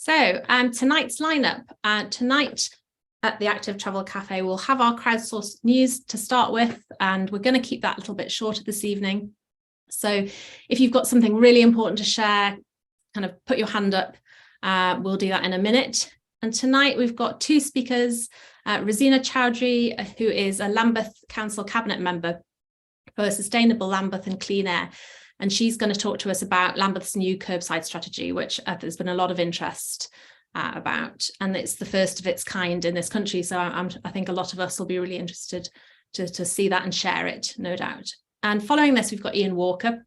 So tonight's lineup. Tonight at the Active Travel Cafe, we'll have our crowdsourced news to start with, and we're going to keep that a little bit shorter this evening. So if you've got something really important to share, kind of put your hand up. We'll do that in a minute. And tonight we've got two speakers, Rezina Chowdhury, who is a Lambeth Council Cabinet member for Sustainable Lambeth and Clean Air. And she's going to talk to us about Lambeth's new curbside strategy, which there's been a lot of interest about. And it's the first of its kind in this country. So I think a lot of us will be really interested to see that and share it, no doubt. And following this, we've got Ian Walker,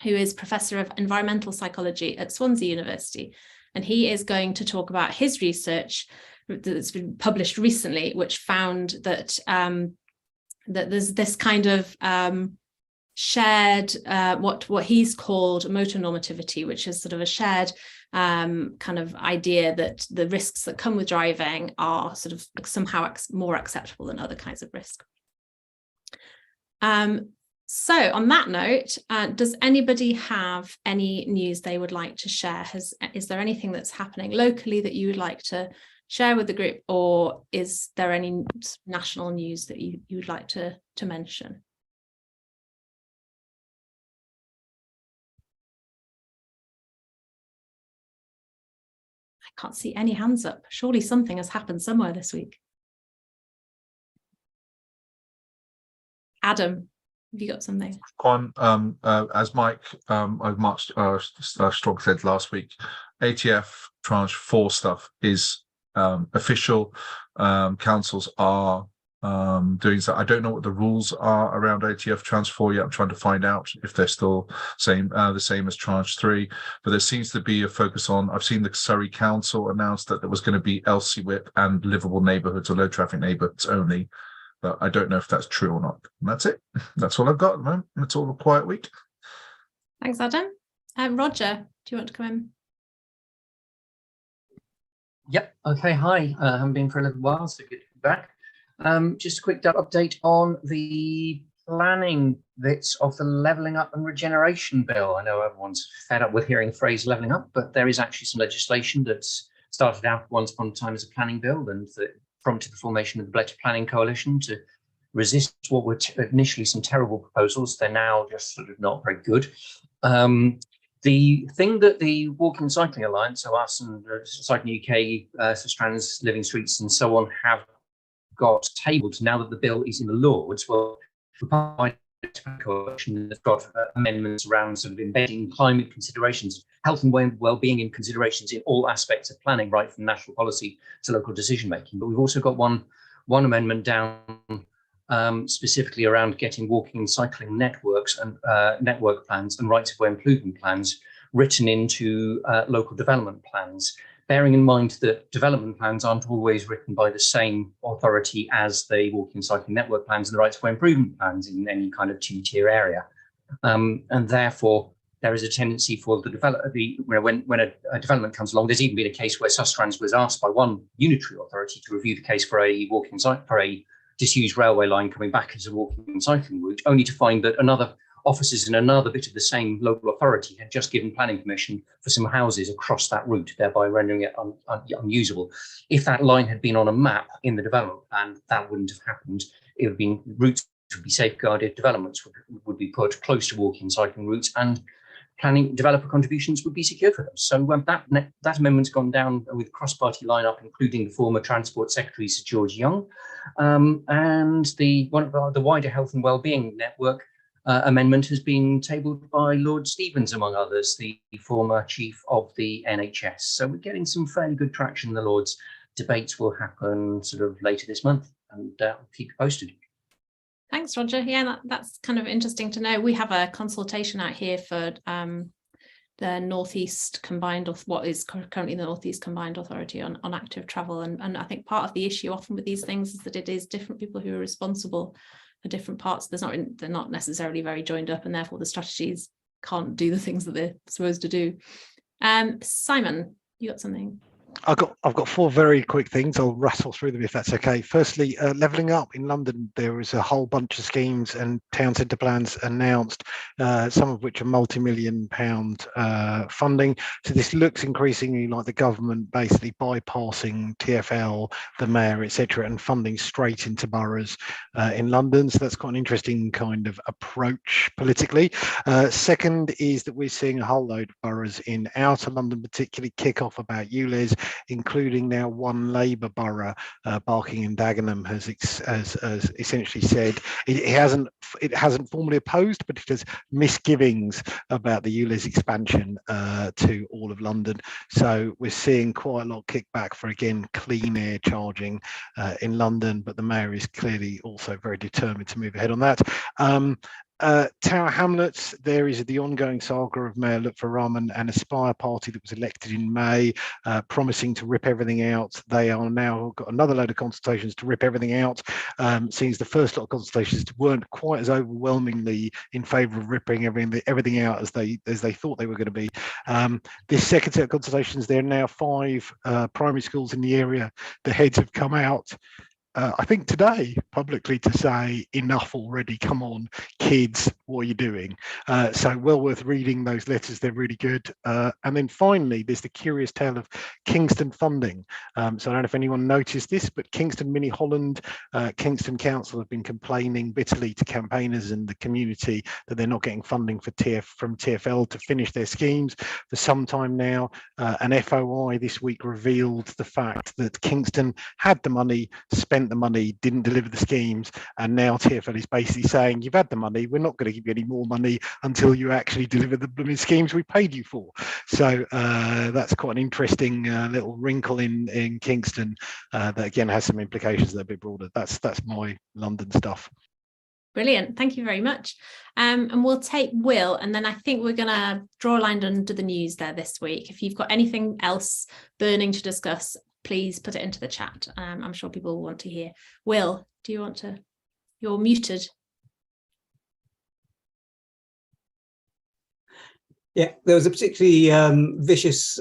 who is Professor of Environmental Psychology at Swansea University. And he is going to talk about his research that's been published recently, which found that, that there's this kind of shared, what he's called motonormativity, which is sort of a shared kind of idea that the risks that come with driving are sort of somehow more acceptable than other kinds of risk. So on that note, does anybody have any news they would like to share? Is there anything that's happening locally that you would like to share with the group, or is there any national news that you would like to mention? I can't see any hands up. Surely something has happened somewhere this week. Adam, have you got something? As Mike Strong said last week, ATF Tranche 4 stuff is official. Councils are doing so. I don't know what the rules are around ATF Tranche 4 yet. I'm trying to find out if they're still the same as Tranche 3. But there seems to be a focus on. I've seen the Surrey Council announce that there was going to be LCWIP and livable neighbourhoods or low traffic neighbourhoods only. But I don't know if that's true or not. And that's it. That's all I've got at the moment. It's all a quiet week. Thanks, Adam. Roger, do you want to come in? Yep. Okay. Hi. I haven't been for a little while, so good to be back. Just a quick update on the planning bits of the Levelling Up and Regeneration Bill. I know everyone's fed up with hearing the phrase levelling up, but there is actually some legislation that's started out once upon a time as a planning bill, and that prompted the formation of the Better Planning Coalition to resist what were initially some terrible proposals. They're now just sort of not very good. The thing that the Walking and Cycling Alliance, so us and Cycling UK, Sustrans, Living Streets and so on, have got tabled now that the bill is in the Lords. Well, the coalition has got amendments around sort of embedding climate considerations, health and well-being in considerations in all aspects of planning, right from national policy to local decision making. But we've also got one amendment down specifically around getting walking and cycling networks and network plans and rights of way improvement plans written into local development plans, bearing in mind that development plans aren't always written by the same authority as the walking and cycling network plans and the rights of way improvement plans in any kind of two-tier area. And therefore, there is a tendency for the developer, when a development comes along, there's even been a case where Sustrans was asked by one unitary authority to review the case for a disused railway line coming back as a walking and cycling route, only to find that officers in another bit of the same local authority had just given planning permission for some houses across that route, thereby rendering it unusable. If that line had been on a map in the development plan, that wouldn't have happened. It would have been routes would be safeguarded, developments would be put close to walking and cycling routes, and planning developer contributions would be secured for them. So that amendment's gone down with cross-party lineup, including the former Transport Secretary Sir George Young, and one of the wider health and wellbeing network amendment has been tabled by Lord Stevens, among others, the former chief of the NHS. So we're getting some fairly good traction in the Lords. Debates will happen sort of later this month, and I'll keep you posted. Thanks, Roger. Yeah, that's kind of interesting to know. We have a consultation out here for the Northeast Combined, what is currently the Northeast Combined Authority on active travel. And I think part of the issue often with these things is that it is different people who are responsible for different parts. They're not necessarily very joined up, and therefore the strategies can't do the things that they're supposed to do. Simon, you got something? I've got four very quick things. I'll rattle through them if that's okay. Firstly, levelling up in London, there is a whole bunch of schemes and town centre plans announced, some of which are multi-million pound funding. So this looks increasingly like the government basically bypassing TfL, the mayor, etc., and funding straight into boroughs in London. So that's quite an interesting kind of approach politically. Second is that we're seeing a whole load of boroughs in outer London, particularly kick off about ULEZ, including now one Labour borough, Barking and Dagenham, has essentially said it hasn't formally opposed, but it has misgivings about the ULEZ expansion to all of London. So we're seeing quite a lot of kickback for, again, clean air charging in London, but the mayor is clearly also very determined to move ahead on that. Tower Hamlets, there is the ongoing saga of Mayor Lutfi Rahman and Aspire Party that was elected in May, promising to rip everything out. They are now got another load of consultations to rip everything out. Seems the first lot of consultations weren't quite as overwhelmingly in favour of ripping everything out as they thought they were going to be. This second set of consultations, there are now 5 primary schools in the area. The heads have come out, I think today, publicly, to say enough already, come on, kids, what are you doing? So well worth reading those letters, they're really good. And then finally, there's the curious tale of Kingston funding. So I don't know if anyone noticed this, but Kingston Mini Holland, Kingston Council have been complaining bitterly to campaigners and the community that they're not getting funding from TfL to finish their schemes for some time now. An FOI this week revealed the fact that Kingston had the money, spent the money, didn't deliver the schemes, and now TfL is basically saying, you've had the money, we're not going to give you any more money until you actually deliver the blooming schemes we paid you for. So that's quite an interesting little wrinkle in Kingston that again has some implications that are a bit broader. That's my London stuff. Brilliant, thank you very much. And we'll take Will, and then I think we're going to draw a line under the news there this week. If you've got anything else burning to discuss, please put it into the chat. I'm sure people will want to hear. Will, do you want to? You're muted. Yeah, there was a particularly vicious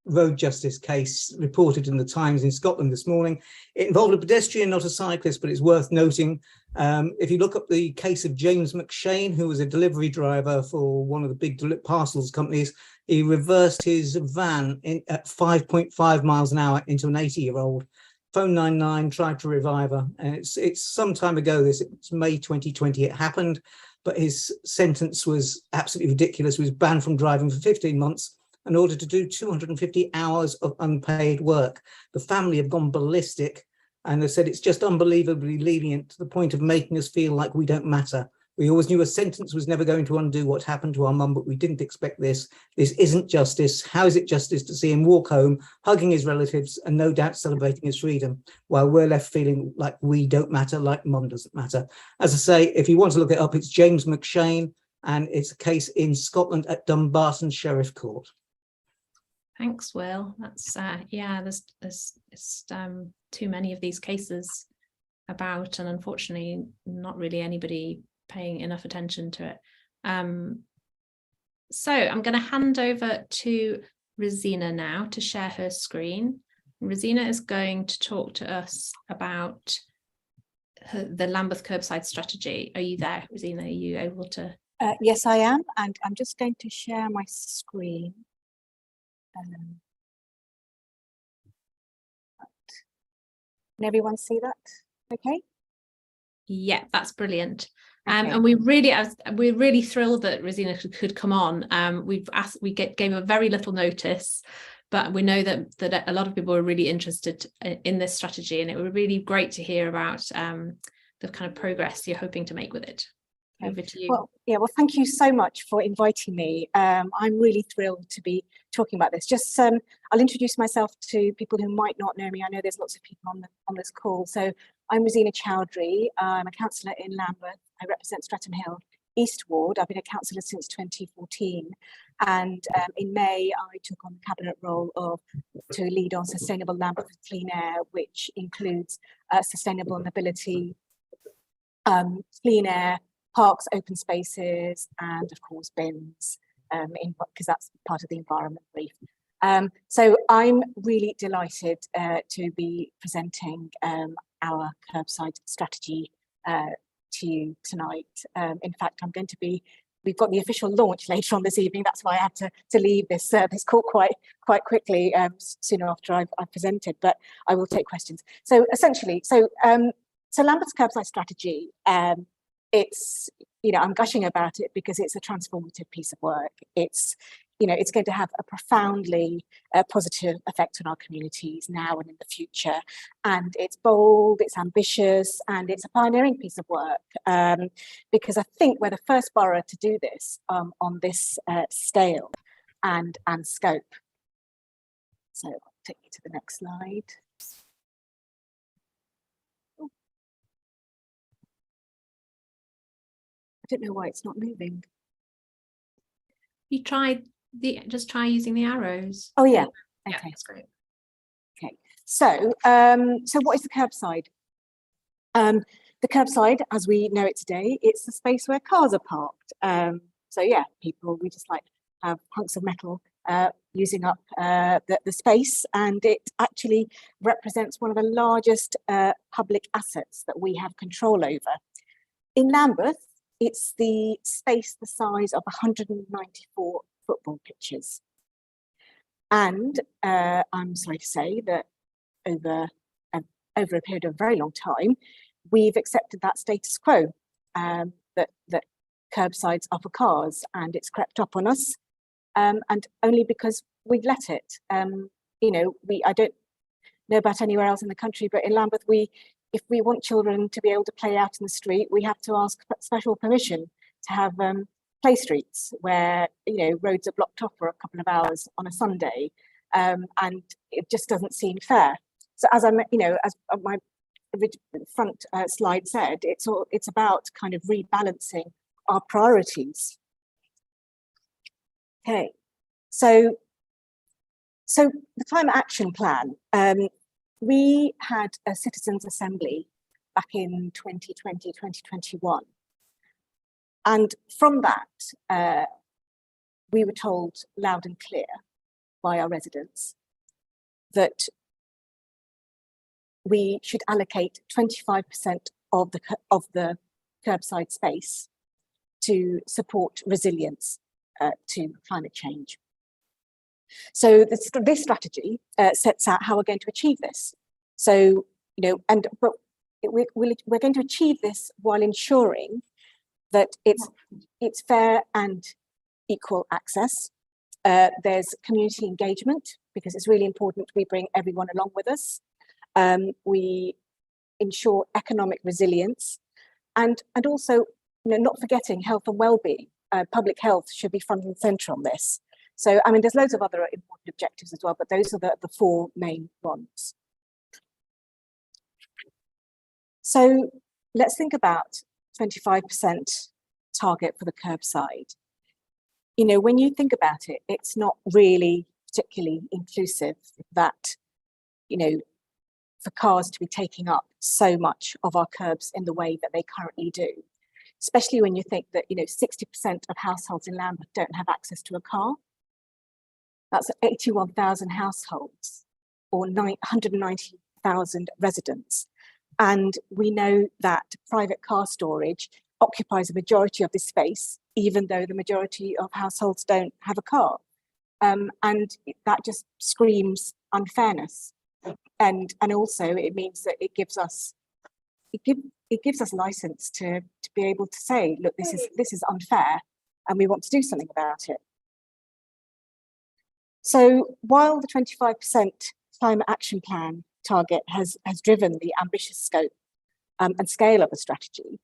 road justice case reported in the Times in Scotland this morning. It involved a pedestrian, not a cyclist, but it's worth noting. If you look up the case of James McShane, who was a delivery driver for one of the big parcels companies, he reversed his van at 5.5 miles an hour into an 80-year-old. Phone 99, tried to revive her. And it's some time ago, it's May 2020 it happened, but his sentence was absolutely ridiculous. He was banned from driving for 15 months in order to do 250 hours of unpaid work. The family have gone ballistic, and they said it's just unbelievably lenient to the point of making us feel like we don't matter. We always knew a sentence was never going to undo what happened to our mum, but we didn't expect this. This isn't justice. How is it justice to see him walk home, hugging his relatives, and no doubt celebrating his freedom, while we're left feeling like we don't matter, like mum doesn't matter? As I say, if you want to look it up, it's James McShane, and it's a case in Scotland at Dumbarton Sheriff Court. Thanks, Will. That's yeah, there's too many of these cases about, and unfortunately not really anybody paying enough attention to it. So I'm going to hand over to Rezina now to share her screen. Rezina is going to talk to us about the Lambeth Kerbside Strategy. Are you there, Rezina? Are you able to? Yes, I am, and I'm just going to share my screen. Can everyone see that? Okay. Yeah, that's brilliant. Okay. And we're really thrilled that Rezina could come on. We gave her very little notice, but we know that a lot of people are really interested in this strategy, and it would be really great to hear about the kind of progress you're hoping to make with it. Over to you. Well, thank you so much for inviting me. I'm really thrilled to be talking about this. Just I'll introduce myself to people who might not know me. I know there's lots of people on this call. So I'm Rezina Chowdhury. I'm a councillor in Lambeth. I represent Streatham Hill East Ward. I've been a councillor since 2014, and in May I took on the cabinet role to lead on Sustainable Lambeth with Clean Air, which includes sustainable mobility, clean air, parks, open spaces, and of course bins, because that's part of the environment brief. So I'm really delighted to be presenting our curbside strategy to you tonight. In fact, we've got the official launch later on this evening. That's why I had to leave this call quite quickly soon after I've presented, but I will take questions. So essentially, so Lambeth's Kerbside Strategy, it's, I'm gushing about it because it's a transformative piece of work. It's going to have a profoundly positive effect on our communities now and in the future. And it's bold, it's ambitious, and it's a pioneering piece of work, because I think we're the first borough to do this on this scale and scope. So I'll take you to the next slide. I don't know why it's not moving. You tried just try using the arrows. Oh yeah. Okay, Okay, that's great. Okay. So what is the curbside? The curbside, as we know it today, it's the space where cars are parked. So yeah, we just like have hunks of metal using up the space, and it actually represents one of the largest public assets that we have control over. In Lambeth, it's the space the size of 194 football pitches. And I'm sorry to say that over a period of a very long time, we've accepted that status quo, that curbsides are for cars, and it's crept up on us, and only because we've let it. I don't know about anywhere else in the country, but in Lambeth, if we want children to be able to play out in the street, we have to ask special permission to have play streets where roads are blocked off for a couple of hours on a Sunday, and it just doesn't seem fair. So as my front slide said, it's about kind of rebalancing our priorities. Okay, so the Climate Action Plan. We had a citizens' assembly back in 2020, 2021. And from that, we were told loud and clear by our residents that we should allocate 25% of the curbside space to support resilience to climate change. So this strategy sets out how we're going to achieve this. So, but we're going to achieve this while ensuring that it's fair and equal access. There's community engagement, because it's really important we bring everyone along with us. We ensure economic resilience, and also, not forgetting health and well-being. Public health should be front and centre on this. So, there's loads of other important objectives as well, but those are the four main ones. So let's think about 25% target for the curbside. When you think about it, it's not really particularly inclusive that, for cars to be taking up so much of our curbs in the way that they currently do, especially when you think that, 60% of households in Lambeth don't have access to a car. That's 81,000 households, or 190,000 residents. And we know that private car storage occupies a majority of this space, even though the majority of households don't have a car. And that just screams unfairness. And also it means that it gives us license to be able to say, look, this is unfair, and we want to do something about it. So while the 25% Climate Action Plan target has driven the ambitious scope and scale of the strategy,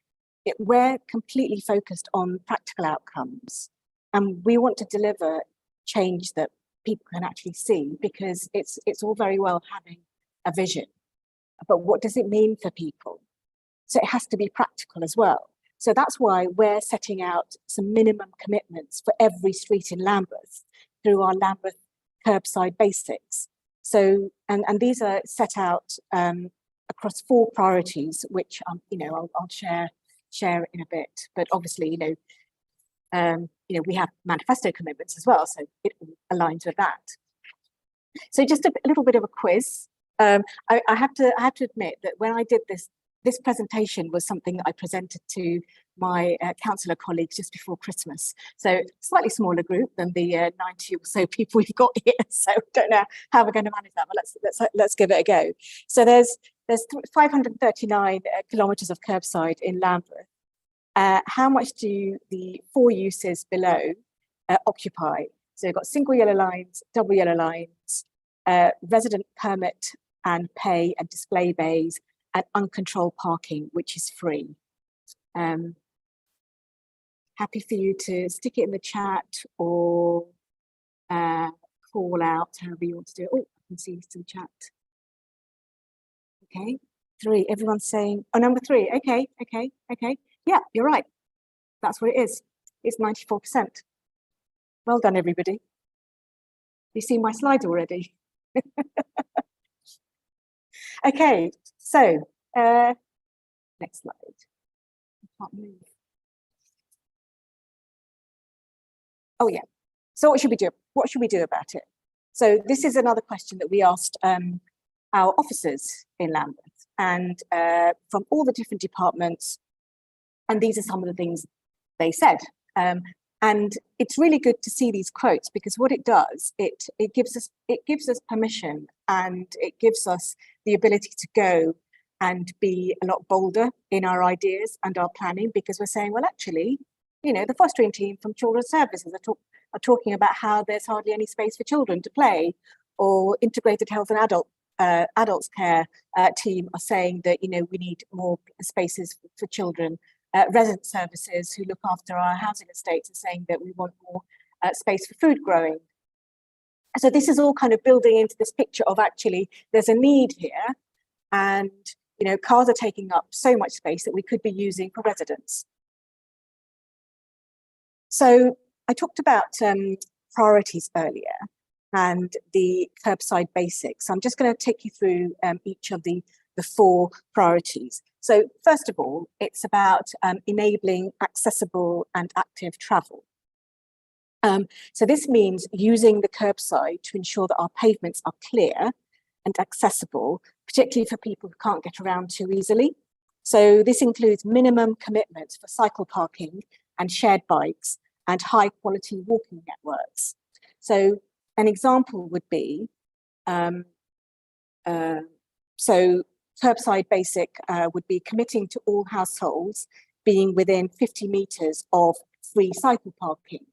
we're completely focused on practical outcomes, and we want to deliver change that people can actually see, because it's all very well having a vision, but what does it mean for people? So it has to be practical as well. So that's why we're setting out some minimum commitments for every street in Lambeth through our Lambeth Kerbside Basics. So, and these are set out across 4 priorities, which I'll share in a bit. But obviously, we have manifesto commitments as well, so it aligns with that. So just a little bit of a quiz. I have to admit that when I did this presentation was something that I presented to my councillor colleagues just before Christmas. So slightly smaller group than the 90 or so people we've got here. So I don't know how we're going to manage that, but let's give it a go. So there's 539 kilometres of curbside in Lambeth. How much do the 4 uses below occupy? So you've got single yellow lines, double yellow lines, resident permit and pay and display bays, and uncontrolled parking, which is free. Happy for you to stick it in the chat or call out, however you want to do it. Oh, I can see some chat. Okay, 3, everyone's saying, oh, number 3, okay. Yeah, you're right. That's what it is. It's 94%. Well done, everybody. You see my slides already? Okay, so next slide. I can't move. Oh yeah. So what should we do? What should we do about it? So this is another question that we asked our officers in Lambeth, and from all the different departments. And these are some of the things they said. And it's really good to see these quotes, because what it does, it gives us permission, and it gives us the ability to go and be a lot bolder in our ideas and our planning, because we're saying, well, actually, you know, the fostering team from Children's Services are talking about how there's hardly any space for children to play, or integrated health and adults care team are saying that, you know, we need more spaces for children. Resident services who look after our housing estates are saying that we want more space for food growing. So this is all kind of building into this picture of actually there's a need here, and you know, cars are taking up so much space that we could be using for residents. So I talked about priorities earlier and the curbside basics. I'm just going to take you through each of the 4 priorities. So first of all, it's about enabling accessible and active travel. So this means using the curbside to ensure that our pavements are clear and accessible, particularly for people who can't get around too easily. So this includes minimum commitments for cycle parking and shared bikes and high quality walking networks. So an example would be, so curbside basic would be committing to all households being within 50 metres of free cycle parking.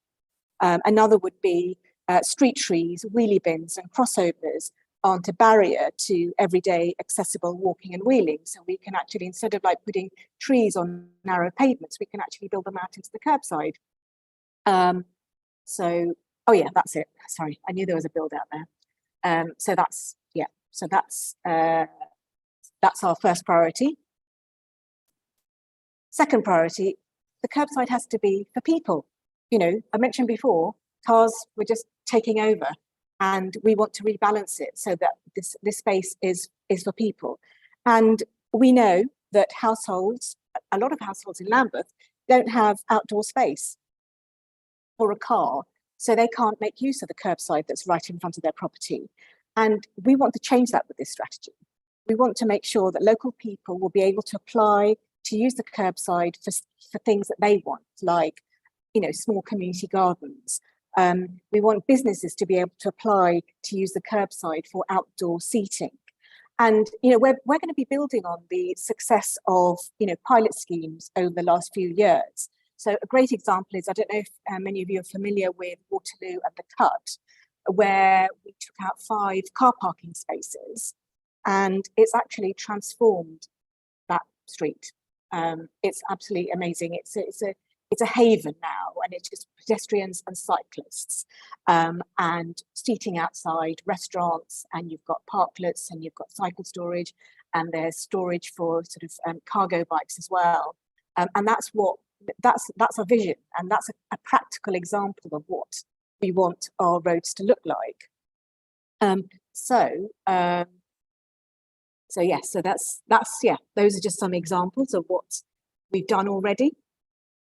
Another would be street trees, wheelie bins and crossovers aren't a barrier to everyday accessible walking and wheeling. So we can actually, instead of like putting trees on narrow pavements, we can actually build them out into the curbside. So, oh yeah, that's it. Sorry, I knew there was a build out there. So that's, yeah, so that's our first priority. Second priority, the curbside has to be for people. You know, I mentioned before, cars were just taking over, and we want to rebalance it so that this space is for people. And we know that households, a lot of households in Lambeth, don't have outdoor space or a car, so they can't make use of the curbside that's right in front of their property. And we want to change that with this strategy. We want to make sure that local people will be able to apply to use the curbside for things that they want, like, you know, small community gardens. We want businesses to be able to apply to use the curbside for outdoor seating. And, you know, we're going to be building on the success of, you know, pilot schemes over the last few years. So a great example is, I don't know if many of you are familiar with Waterloo and the Cut, where we took out 5 car parking spaces, and it's actually transformed that street. It's absolutely amazing. It's a haven now, and it's just pedestrians and cyclists, and seating outside, restaurants, and you've got parklets, and you've got cycle storage, and there's storage for sort of cargo bikes as well. And that's our vision, and that's a practical example of what we want our roads to look like. So yes, so that's yeah. Those are just some examples of what we've done already.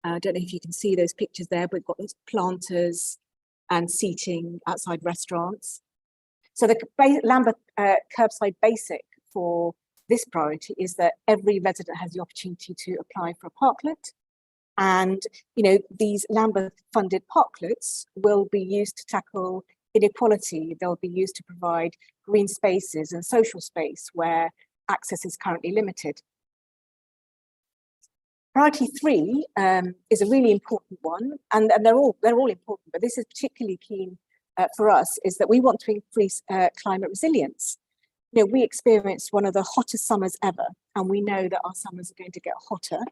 I don't know if you can see those pictures there, but we've got those planters and seating outside restaurants. So the Lambeth Kerbside basic for this priority is that every resident has the opportunity to apply for a parklet. And, these Lambeth funded parklets will be used to tackle inequality. They'll be used to provide green spaces and social space where access is currently limited. Priority 3 is a really important one, and they're all important, but this is particularly keen for us, is that we want to increase climate resilience. We experienced one of the hottest summers ever, and we know that our summers are going to get hotter,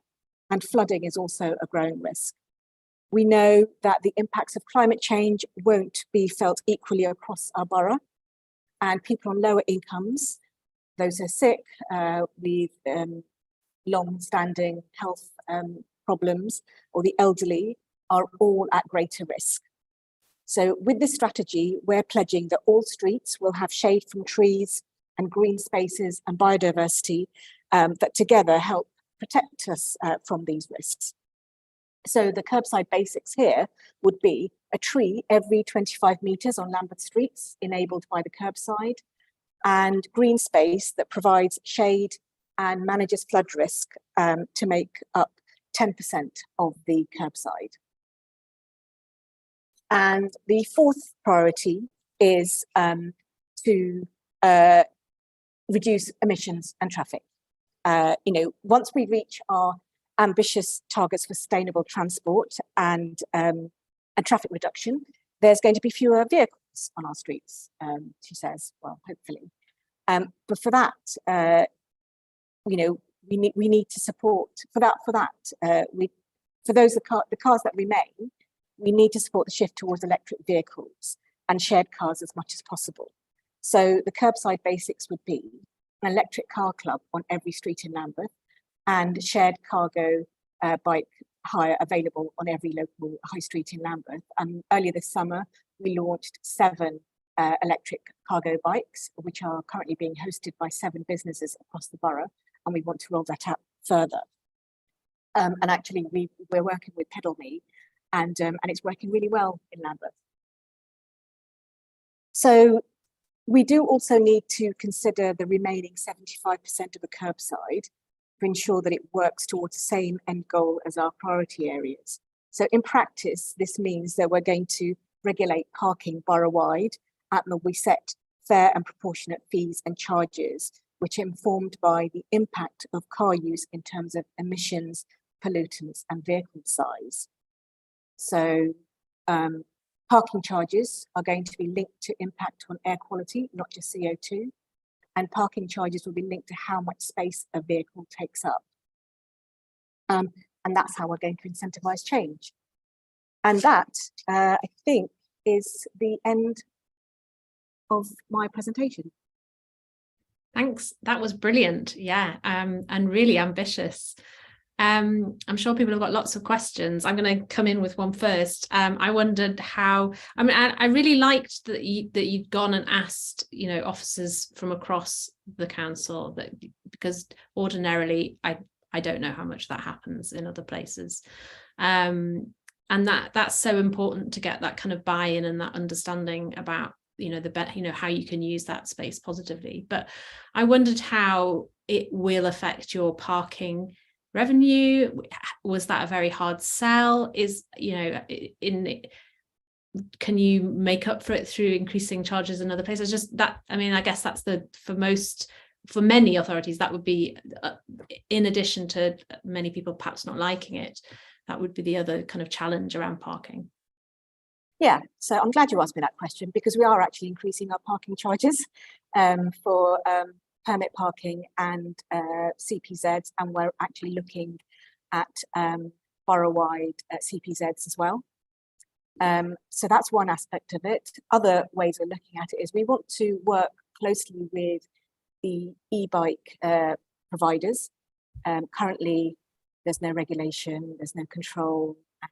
and flooding is also a growing risk. We know that the impacts of climate change won't be felt equally across our borough, and people on lower incomes, those who are sick with long-standing health problems, or the elderly, are all at greater risk. So with this strategy, we're pledging that all streets will have shade from trees and green spaces and biodiversity that together help protect us from these risks. So the curbside basics here would be a tree every 25 metres on Lambeth streets, enabled by the curbside, and green space that provides shade and manages flood risk to make up 10% of the curbside. And the fourth priority is to reduce emissions and traffic. Once we reach our ambitious targets for sustainable transport and traffic reduction, there's going to be fewer vehicles on our streets, she says, well, hopefully. But for that, we need to support, for those the cars that remain, we need to support the shift towards electric vehicles and shared cars as much as possible. So the curbside basics would be an electric car club on every street in Lambeth, and shared cargo bike hire available on every local high street in Lambeth. Earlier this summer, we launched 7 electric cargo bikes, which are currently being hosted by 7 businesses across the borough, and we want to roll that out further. And actually, we're working with PedalMe, and it's working really well in Lambeth. So we do also need to consider the remaining 75% of the curbside to ensure that it works towards the same end goal as our priority areas. So in practice, this means that we're going to regulate parking borough-wide, and we set fair and proportionate fees and charges, which are informed by the impact of car use in terms of emissions, pollutants, and vehicle size. So parking charges are going to be linked to impact on air quality, not just CO2. And parking charges will be linked to how much space a vehicle takes up. And that's how we're going to incentivise change. And that, I think, is the end of my presentation. Thanks. That was brilliant. Yeah, and really ambitious. I'm sure people have got lots of questions. I'm going to come in with one first. I wondered how, I really liked that you'd gone and asked, officers from across the council, because ordinarily I don't know how much that happens in other places. And that's so important to get that kind of buy-in and that understanding about, how you can use that space positively. But I wondered how it will affect your parking revenue. Was that a very hard sell? Can you make up for it through increasing charges in other places? Just that, I guess that's for many authorities, that would be, in addition to many people perhaps not liking it, that would be the other kind of challenge around parking. Yeah, so I'm glad you asked me that question, because we are actually increasing our parking charges for permit parking and CPZs, and we're actually looking at borough-wide CPZs as well. So that's one aspect of it. Other ways we're looking at it is we want to work closely with the e-bike providers. Currently, there's no regulation, there's no control, and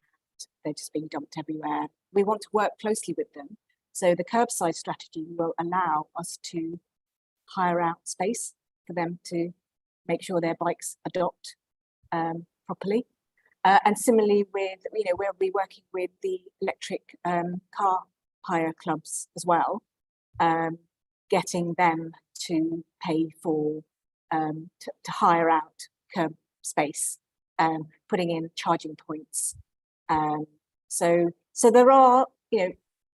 they're just being dumped everywhere. We want to work closely with them. So the curbside strategy will allow us to hire out space for them to make sure their bikes adopt properly. And similarly with, we'll be working with the electric car hire clubs as well, getting them to pay for to hire out curb space, putting in charging points. So there are,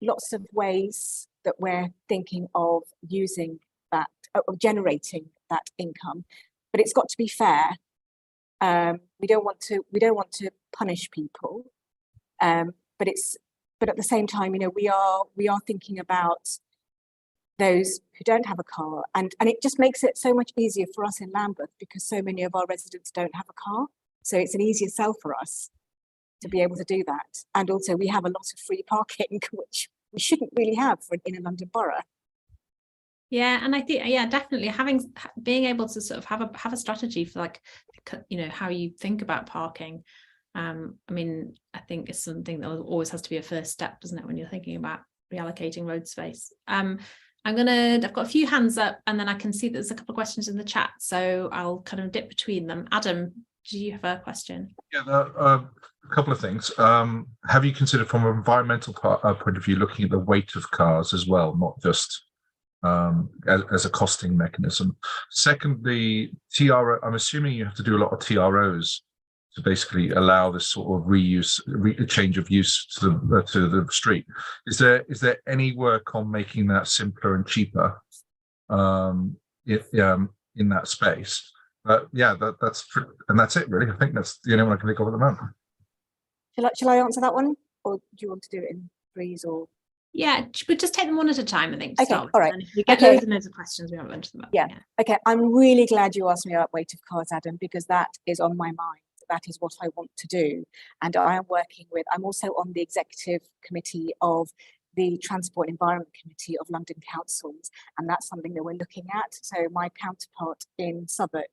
lots of ways that we're thinking of using that, of generating that income, but it's got to be fair. We don't want to punish people, but at the same time, we are thinking about those who don't have a car, and it just makes it so much easier for us in Lambeth because so many of our residents don't have a car. So it's an easier sell for us to be able to do that. And also we have a lot of free parking, which we shouldn't really have in a London borough. Yeah, and I think, yeah, definitely being able to sort of have a strategy for, like, how you think about parking. I mean, I think it's something that always has to be a first step, doesn't it, when you're thinking about reallocating road space. I've got a few hands up, and then I can see there's a couple of questions in the chat, so I'll kind of dip between them. Adam, do you have a question? Yeah, a couple of things. Have you considered, from an environmental point of view, looking at the weight of cars as well, not just as a costing mechanism? Secondly, TRO, I'm assuming you have to do a lot of TROs to basically allow this sort of change of use to the street. Is there any work on making that simpler and cheaper in that space? Yeah, that's it really. I think that's the only one I can think of at the moment. Shall I answer that one, or do you want to do it in threes? Or yeah, but just take them one at a time, I think. Okay, all right. And if you get loads and loads of questions, we won't run to them up. Yeah. Okay, I'm really glad you asked me about weight of cars, Adam, because that is on my mind. That is what I want to do. And I'm also on the executive committee of the Transport Environment Committee of London Councils, and that's something that we're looking at. So my counterpart in Southwark,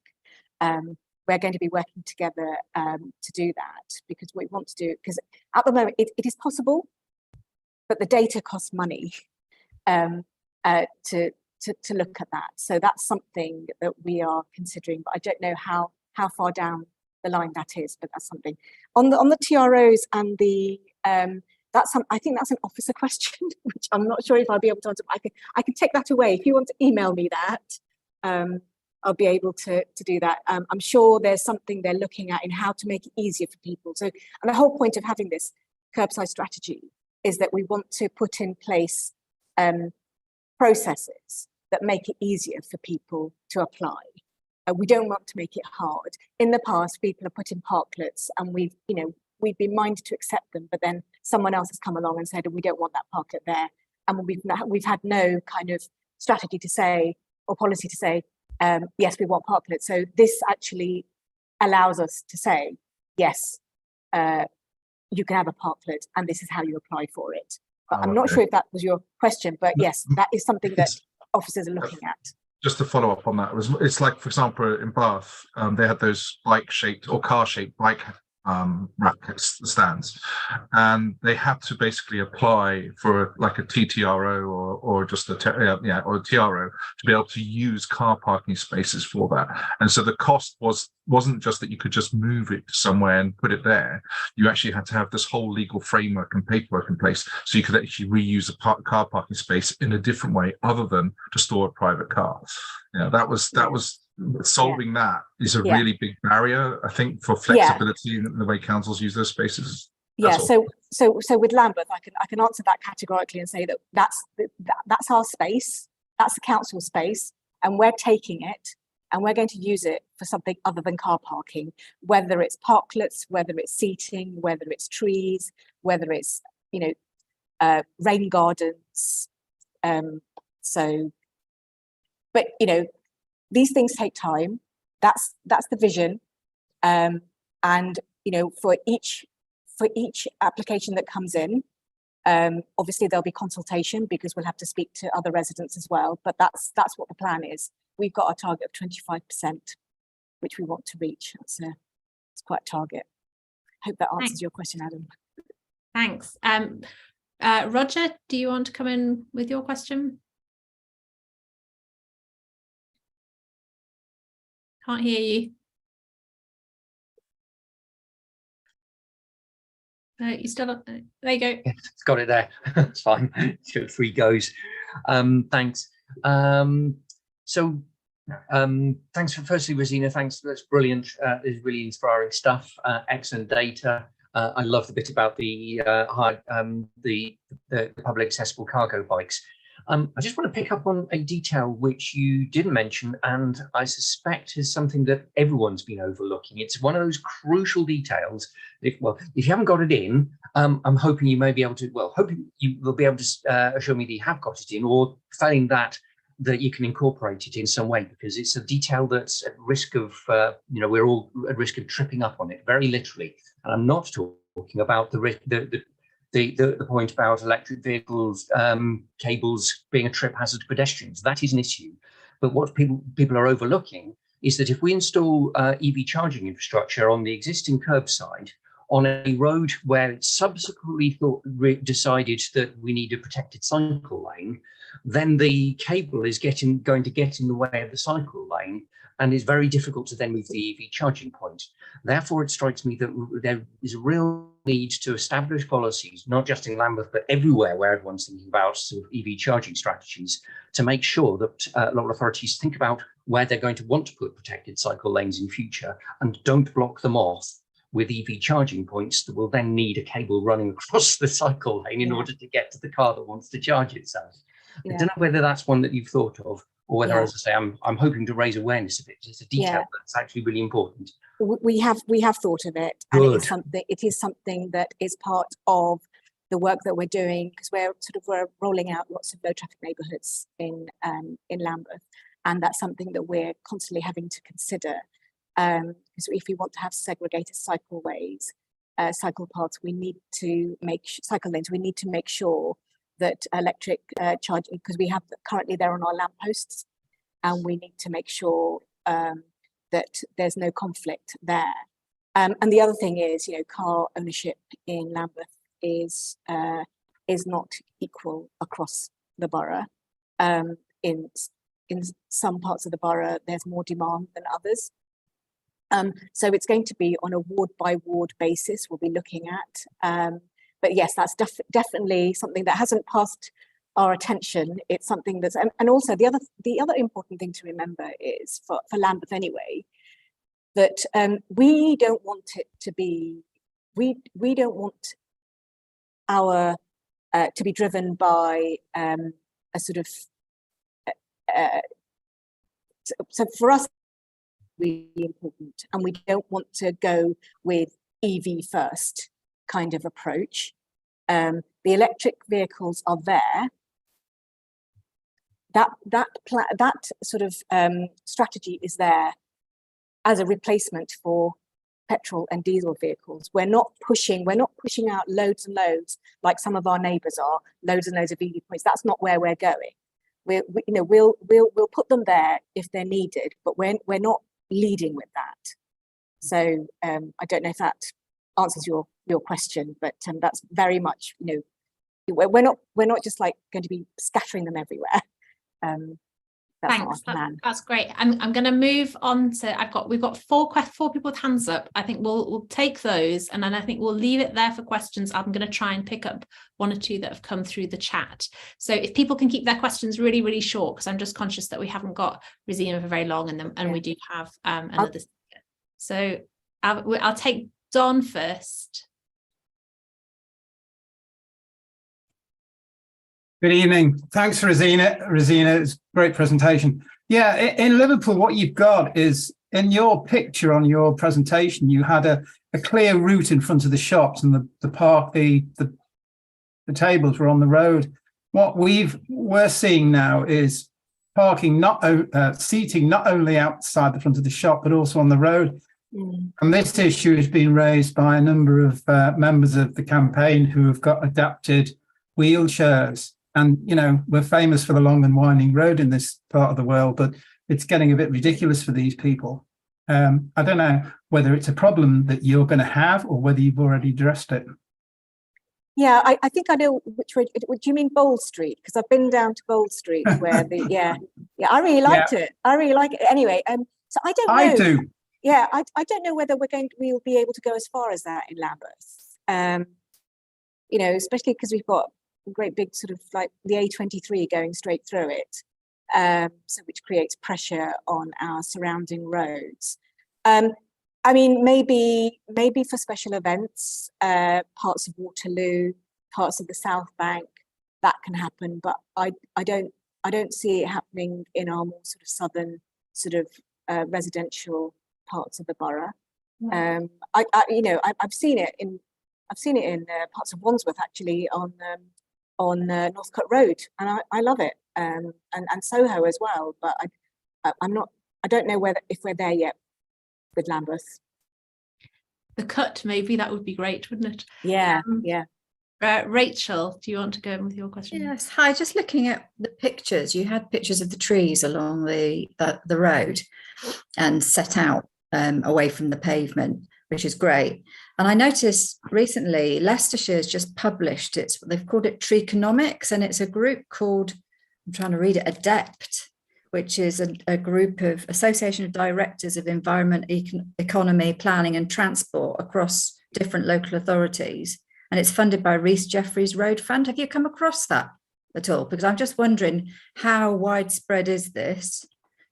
we're going to be working together to do that, because what we want to do, because at the moment it is possible, but the data costs money to look at that. So that's something that we are considering, but I don't know how far down the line that is, but that's something. On the TROs and the I think that's an officer question, which I'm not sure if I'll be able to answer. I can take that away if you want to email me that. I'll be able to do that. I'm sure there's something they're looking at in how to make it easier for people. So, and the whole point of having this curbside strategy is that we want to put in place processes that make it easier for people to apply. We don't want to make it hard. In the past, people have put in parklets, and we've been minded to accept them, but then someone else has come along and said, we don't want that parklet there. And we've had no kind of strategy to say, or policy to say, yes, we want parklets. So this actually allows us to say, yes, you can have a parklet, and this is how you apply for it. But I'm not sure if that was your question, but yes, that is something that officers are looking at. Just to follow up on that, it's like, for example, in Bath, they had those bike-shaped or car-shaped bike rack stands, and they had to basically apply for like a TTRO or just a TRO to be able to use car parking spaces for that. And so the cost wasn't just that you could just move it somewhere and put it there. You actually had to have this whole legal framework and paperwork in place so you could actually reuse a car parking space in a different way other than to store a private car. That was solving that is a really big barrier, I think, for flexibility in the way councils use those spaces. So with Lambeth, I can answer that categorically and say that that's our space, that's the council space, and we're taking it and we're going to use it for something other than car parking, whether it's parklets, whether it's seating, whether it's trees, whether it's rain gardens. But these things take time. That's the vision, and for each application that comes in, obviously there'll be consultation because we'll have to speak to other residents as well. But that's what the plan is. We've got a target of 25%, which we want to reach. It's quite a target. Hope that answers your question, Adam. Thanks. Roger, do you want to come in with your question? Can't hear you. You still up there? There you go. Yes, it's got it there. It's fine. 2 or 3 goes. Thanks. Thanks for firstly, Rezina. Thanks. That's brilliant. It's really inspiring stuff. Excellent data. I love the bit about the public accessible cargo bikes. I just want to pick up on a detail which you didn't mention, and I suspect is something that everyone's been overlooking. It's one of those crucial details. If you haven't got it in, I'm hoping you may be able to. Well, hoping you will be able to assure me that you have got it in, or failing that you can incorporate it in some way, because it's a detail that's at risk of, we're all at risk of tripping up on it, very literally. And I'm not talking about the point about electric vehicles, cables being a trip hazard to pedestrians. That is an issue. But what people are overlooking is that if we install EV charging infrastructure on the existing curbside on a road where it's subsequently decided that we need a protected cycle lane, then the cable is going to get in the way of the cycle lane, and it's very difficult to then move the EV charging point. Therefore, it strikes me that there is a real need to establish policies, not just in Lambeth, but everywhere where everyone's thinking about sort of EV charging strategies, to make sure that local authorities think about where they're going to want to put protected cycle lanes in future, and don't block them off with EV charging points that will then need a cable running across the cycle lane in order to get to the car that wants to charge itself. I don't know whether that's one that you've thought of, or whether, as I say, I'm hoping to raise awareness of it. It's a detail that's actually really important. We have thought of it, and it is something that is part of the work that we're doing, because we're rolling out lots of low traffic neighbourhoods in Lambeth, and that's something that we're constantly having to consider. Because if we want to have segregated cycleways, cycle paths, we need to make cycle lanes. We need to make sure that electric charging, because we have currently they're on our lampposts, and we need to make sure that there's no conflict there. And the other thing is, car ownership in Lambeth is not equal across the borough. In some parts of the borough, there's more demand than others. So it's going to be on a ward by ward basis we'll be looking at. But yes, that's definitely something that hasn't passed our attention. It's something that's, and also the other important thing to remember is for Lambeth anyway, that we don't want it to be, we don't want our to be driven by a sort of, so for us, really important, and we don't want to go with EV first kind of approach. The electric vehicles are there. That sort of strategy is there as a replacement for petrol and diesel vehicles. We're not pushing out loads and loads like some of our neighbours are, loads and loads of EV points. That's not where we're going. We'll put them there if they're needed, but we're not leading with that. So I don't know if that answers your question, but that's very much, we're not just like going to be scattering them everywhere. That's Thanks. not our plan. That's great. I'm going to move on to, we've got four people with hands up. I think we'll take those, and then I think we'll leave it there for questions. I'm going to try and pick up one or two that have come through the chat. So if people can keep their questions really, really short, because I'm just conscious that we haven't got Rezina for very long, and we do have another speaker. So I'll take Don first. Good evening. Thanks, Rezina. It's a great presentation. Yeah, in Liverpool, what you've got is, in your picture on your presentation, you had a clear route in front of the shops, and the tables were on the road. What we're seeing now is parking, seating not only outside the front of the shop, but also on the road. And this issue has been raised by a number of members of the campaign who have got adapted wheelchairs. And, we're famous for the long and winding road in this part of the world, but it's getting a bit ridiculous for these people. I don't know whether it's a problem that you're going to have, or whether you've already addressed it. Yeah, I think I know which way. Do you mean Bold Street? Because I've been down to Bold Street where I really liked it. I really like it. Anyway, so I don't know. I do. Yeah, I don't know whether we'll be able to go as far as that in Lambeth. Especially because we've got a great big sort of like the A23 going straight through it. so which creates pressure on our surrounding roads. I mean, maybe for special events, parts of Waterloo, parts of the South Bank, that can happen, but I don't see it happening in our more sort of southern sort of residential parts of the borough. I've seen it in parts of Wandsworth, actually, on Northcote Road, and I love it, and Soho as well. But I don't know if we're there yet with Lambeth. The cut, maybe that would be great, wouldn't it? Yeah, Rachel, do you want to go in with your question? Yes. Hi. Just looking at the pictures, you had pictures of the trees along the road and set out away from the pavement, which is great. And I noticed recently Leicestershire's just published they've called it Treeconomics, and it's a group called, I'm trying to read it, ADEPT, which is a group of Association of Directors of Environment, Economy, Planning and Transport across different local authorities. And it's funded by Rhys Jeffries Road Fund. Have you come across that at all? Because I'm just wondering, how widespread is this?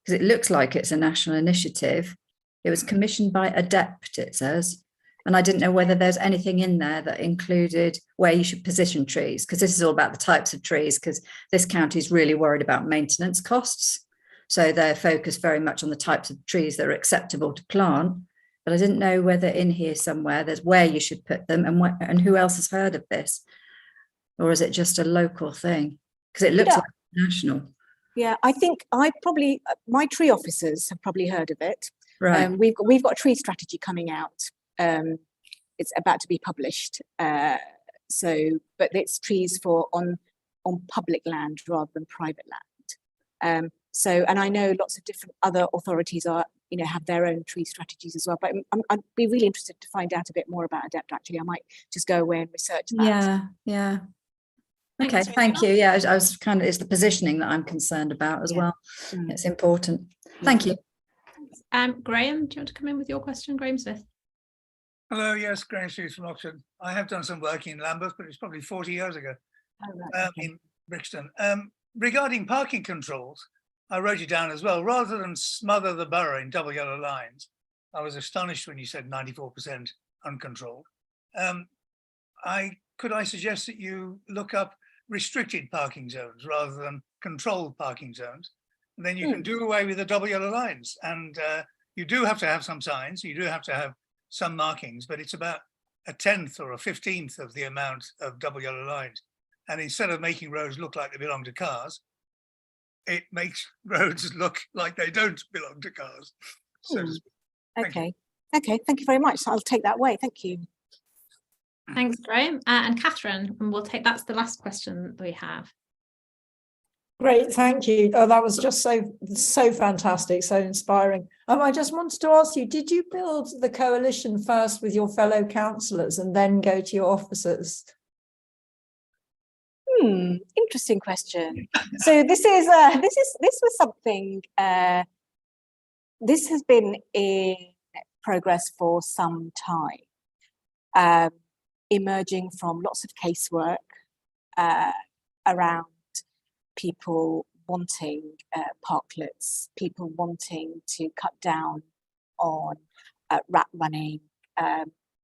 Because it looks like it's a national initiative. It was commissioned by ADEPT, it says. And I didn't know whether there's anything in there that included where you should position trees, because this is all about the types of trees, because this county is really worried about maintenance costs. So they're focused very much on the types of trees that are acceptable to plant. But I didn't know whether in here somewhere there's where you should put them and who else has heard of this, or is it just a local thing? Because it looks like national. Yeah, I think my tree officers have probably heard of it. Right. We've got a tree strategy coming out. It's about to be published. But it's trees on public land rather than private land. And I know lots of different other authorities have their own tree strategies as well. But I'd be really interested to find out a bit more about ADEPT. Actually, I might just go away and research that. Yeah. Okay, thank you. Yeah, I was it's the positioning that I'm concerned about as well. It's important. Thank you. Graham, do you want to come in with your question, Graham Smith? Hello, yes, Graham Smith from Oxford. I have done some work in Lambeth, but it's probably 40 years ago. In Brixton. Regarding parking controls, I wrote it down as well. Rather than smother the borough in double yellow lines, I was astonished when you said 94% uncontrolled. Could I suggest that you look up restricted parking zones rather than controlled parking zones? And then you can do away with the double yellow lines. And you do have to have some signs, you do have to have some markings, but it's about a 10th or a 15th of the amount of double yellow lines. And instead of making roads look like they belong to cars, it makes roads look like they don't belong to cars. So to speak. Okay, thank you very much. I'll take that away. Thank you. Thanks, Graham. And Catherine, and that's the last question that we have. Great, thank you. Oh, that was just so fantastic, so inspiring. I just wanted to ask you, did you build the coalition first with your fellow councillors and then go to your officers? Interesting question. So this was something. This has been in progress for some time, emerging from lots of casework around people wanting parklets, people wanting to cut down on rat running,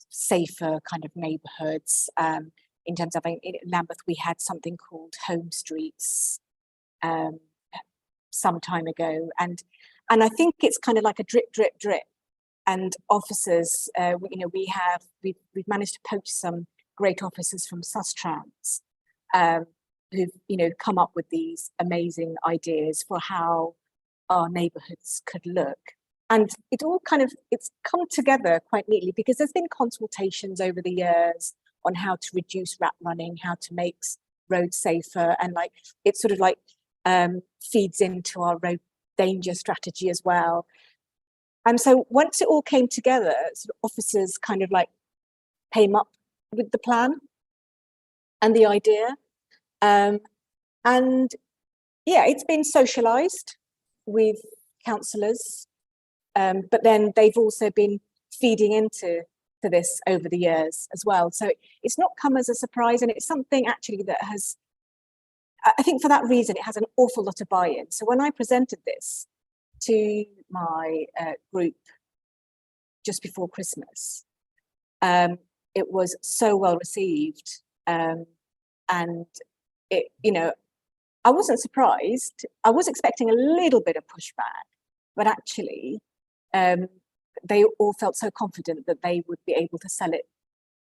safer kind of neighbourhoods. In terms of, in Lambeth, we had something called home streets some time ago, and I think it's kind of like a drip. And officers, we've managed to poach some great officers from Sustrans, who've come up with these amazing ideas for how our neighbourhoods could look. And it's come together quite neatly, because there's been consultations over the years on how to reduce rat running, how to make roads safer, and it sort of feeds into our road danger strategy as well. And so once it all came together, sort of officers kind of came up with the plan and the idea. And yeah, it's been socialised with councillors, but then they've also been feeding into this over the years as well. So it's not come as a surprise, and it's something actually that has I think for that reason, it has an awful lot of buy-in. So when I presented this to my group just before Christmas, it was so well received, and it, you know, I wasn't surprised. I was expecting a little bit of pushback, but actually, they all felt so confident that they would be able to sell it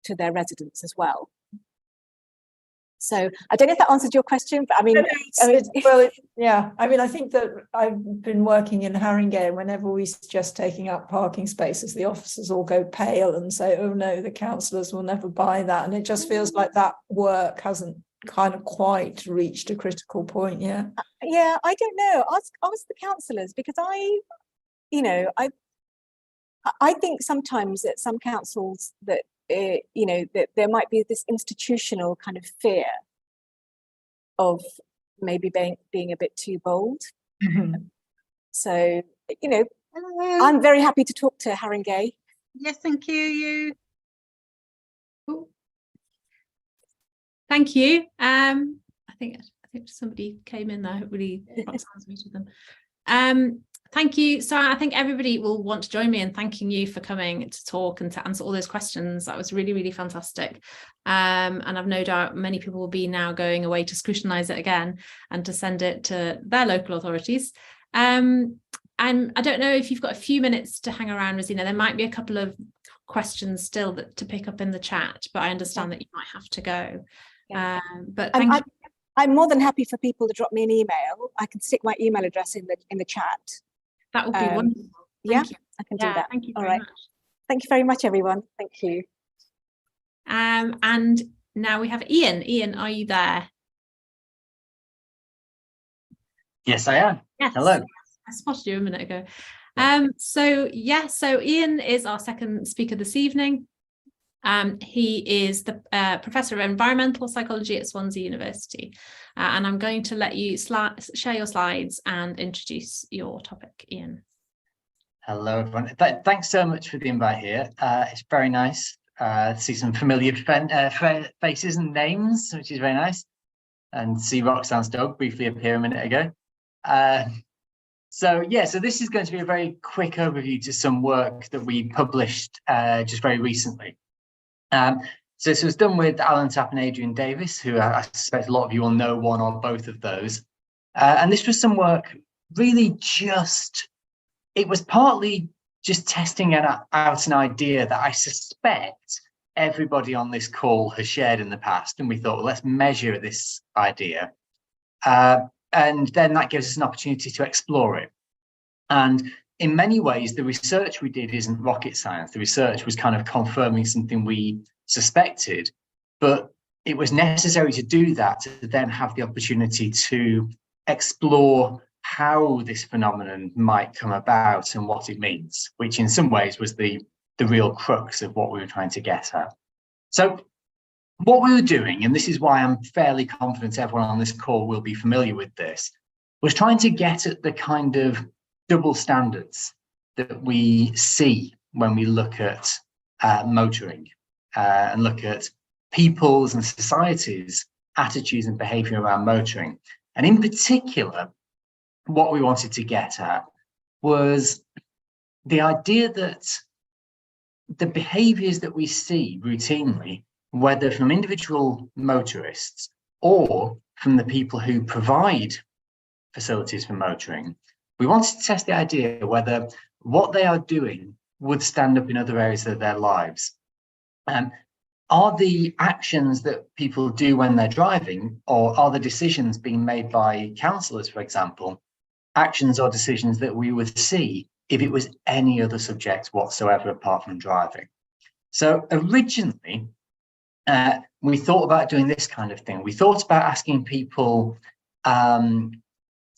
to their residents as well. So I don't know if that answered your question, but I mean, yeah. I mean, I think that I've been working in Haringey, and whenever we suggest taking up parking spaces, the officers all go pale and say, "Oh no, the councillors will never buy that," and it just feels like that work hasn't kind of quite reached a critical point yet. Yeah, I don't know. Ask the councillors, because I think sometimes that some councils that that there might be this institutional kind of fear of maybe being a bit too bold. Mm-hmm. So, I'm very happy to talk to Haringey. Yes, thank you. Thank you. I think somebody came in there. Really sounds meeting them. Thank you. So I think everybody will want to join me in thanking you for coming to talk and to answer all those questions. That was really, really fantastic. And I've no doubt many people will be now going away to scrutinise it again and to send it to their local authorities. And I don't know if you've got a few minutes to hang around, Rezina. There might be a couple of questions still to pick up in the chat, but I understand that you might have to go. Yeah. But thank you. I'm more than happy for people to drop me an email. I can stick my email address in the chat. That would be wonderful. Thank you. I can do that. Thank you All very right. much. Thank you very much, everyone. Thank you. And now we have Ian. Ian, are you there? Yes, I am. Yes. Hello. I spotted you a minute ago. So Ian is our second speaker this evening. He is the Professor of Environmental Psychology at Swansea University. And I'm going to let you share your slides and introduce your topic, Ian. Hello, everyone. Thanks so much for the invite here. It's very nice to see some familiar faces and names, which is very nice. And see Roxanne's dog briefly appear a minute ago. So this is going to be a very quick overview to some work that we published just very recently. So this was done with Alan Tapp and Adrian Davis, who I suspect a lot of you will know one or both of those. And this was some work really it was partly just testing out an idea that I suspect everybody on this call has shared in the past. And we thought, well, let's measure this idea. And then that gives us an opportunity to explore it. And in many ways, the research we did isn't rocket science. The research was kind of confirming something we suspected, but it was necessary to do that to then have the opportunity to explore how this phenomenon might come about and what it means, which in some ways was the real crux of what we were trying to get at. So what we were doing, and this is why I'm fairly confident everyone on this call will be familiar with this, was trying to get at the kind of double standards that we see when we look at motoring and look at people's and society's attitudes and behaviour around motoring. And in particular, what we wanted to get at was the idea that the behaviours that we see routinely, whether from individual motorists or from the people who provide facilities for motoring, we wanted to test the idea whether what they are doing would stand up in other areas of their lives. Are the actions that people do when they're driving, or are the decisions being made by counsellors, for example, actions or decisions that we would see if it was any other subject whatsoever apart from driving? So originally, we thought about doing this kind of thing. We thought about asking people,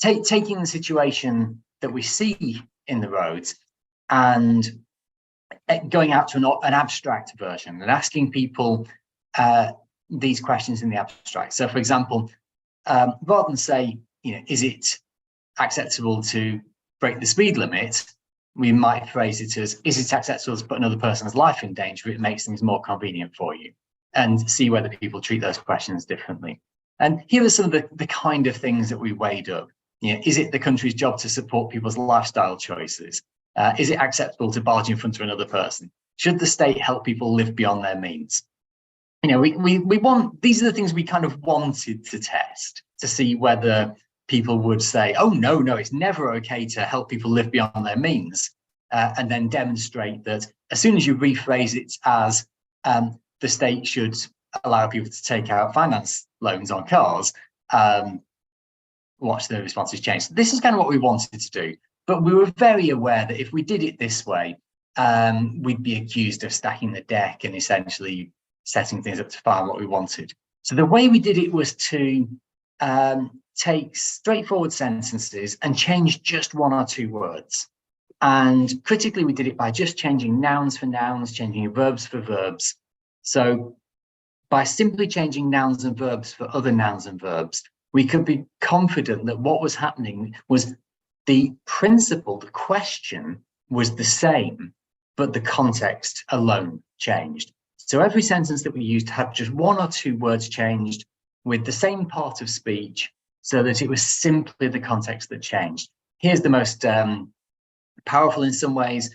taking the situation that we see in the roads and going out to an abstract version and asking people these questions in the abstract. So, for example, rather than say, is it acceptable to break the speed limit, we might phrase it as, is it acceptable to put another person's life in danger if it makes things more convenient for you? And see whether people treat those questions differently. And here are some of the kind of things that we weighed up. Is it the country's job to support people's lifestyle choices? Is it acceptable to barge in front of another person? Should the state help people live beyond their means? We want, these are the things we kind of wanted to test to see whether people would say, oh, no, it's never okay to help people live beyond their means. And then demonstrate that as soon as you rephrase it as the state should allow people to take out finance loans on cars, watch the responses change. This is kind of what we wanted to do. But we were very aware that if we did it this way, we'd be accused of stacking the deck and essentially setting things up to find what we wanted. So the way we did it was to take straightforward sentences and change just one or two words. And critically, we did it by just changing nouns for nouns, changing verbs for verbs. So by simply changing nouns and verbs for other nouns and verbs, we could be confident that what was happening was the principle, the question was the same, but the context alone changed. So every sentence that we used had just one or two words changed with the same part of speech, so that it was simply the context that changed. Here's the most powerful in some ways.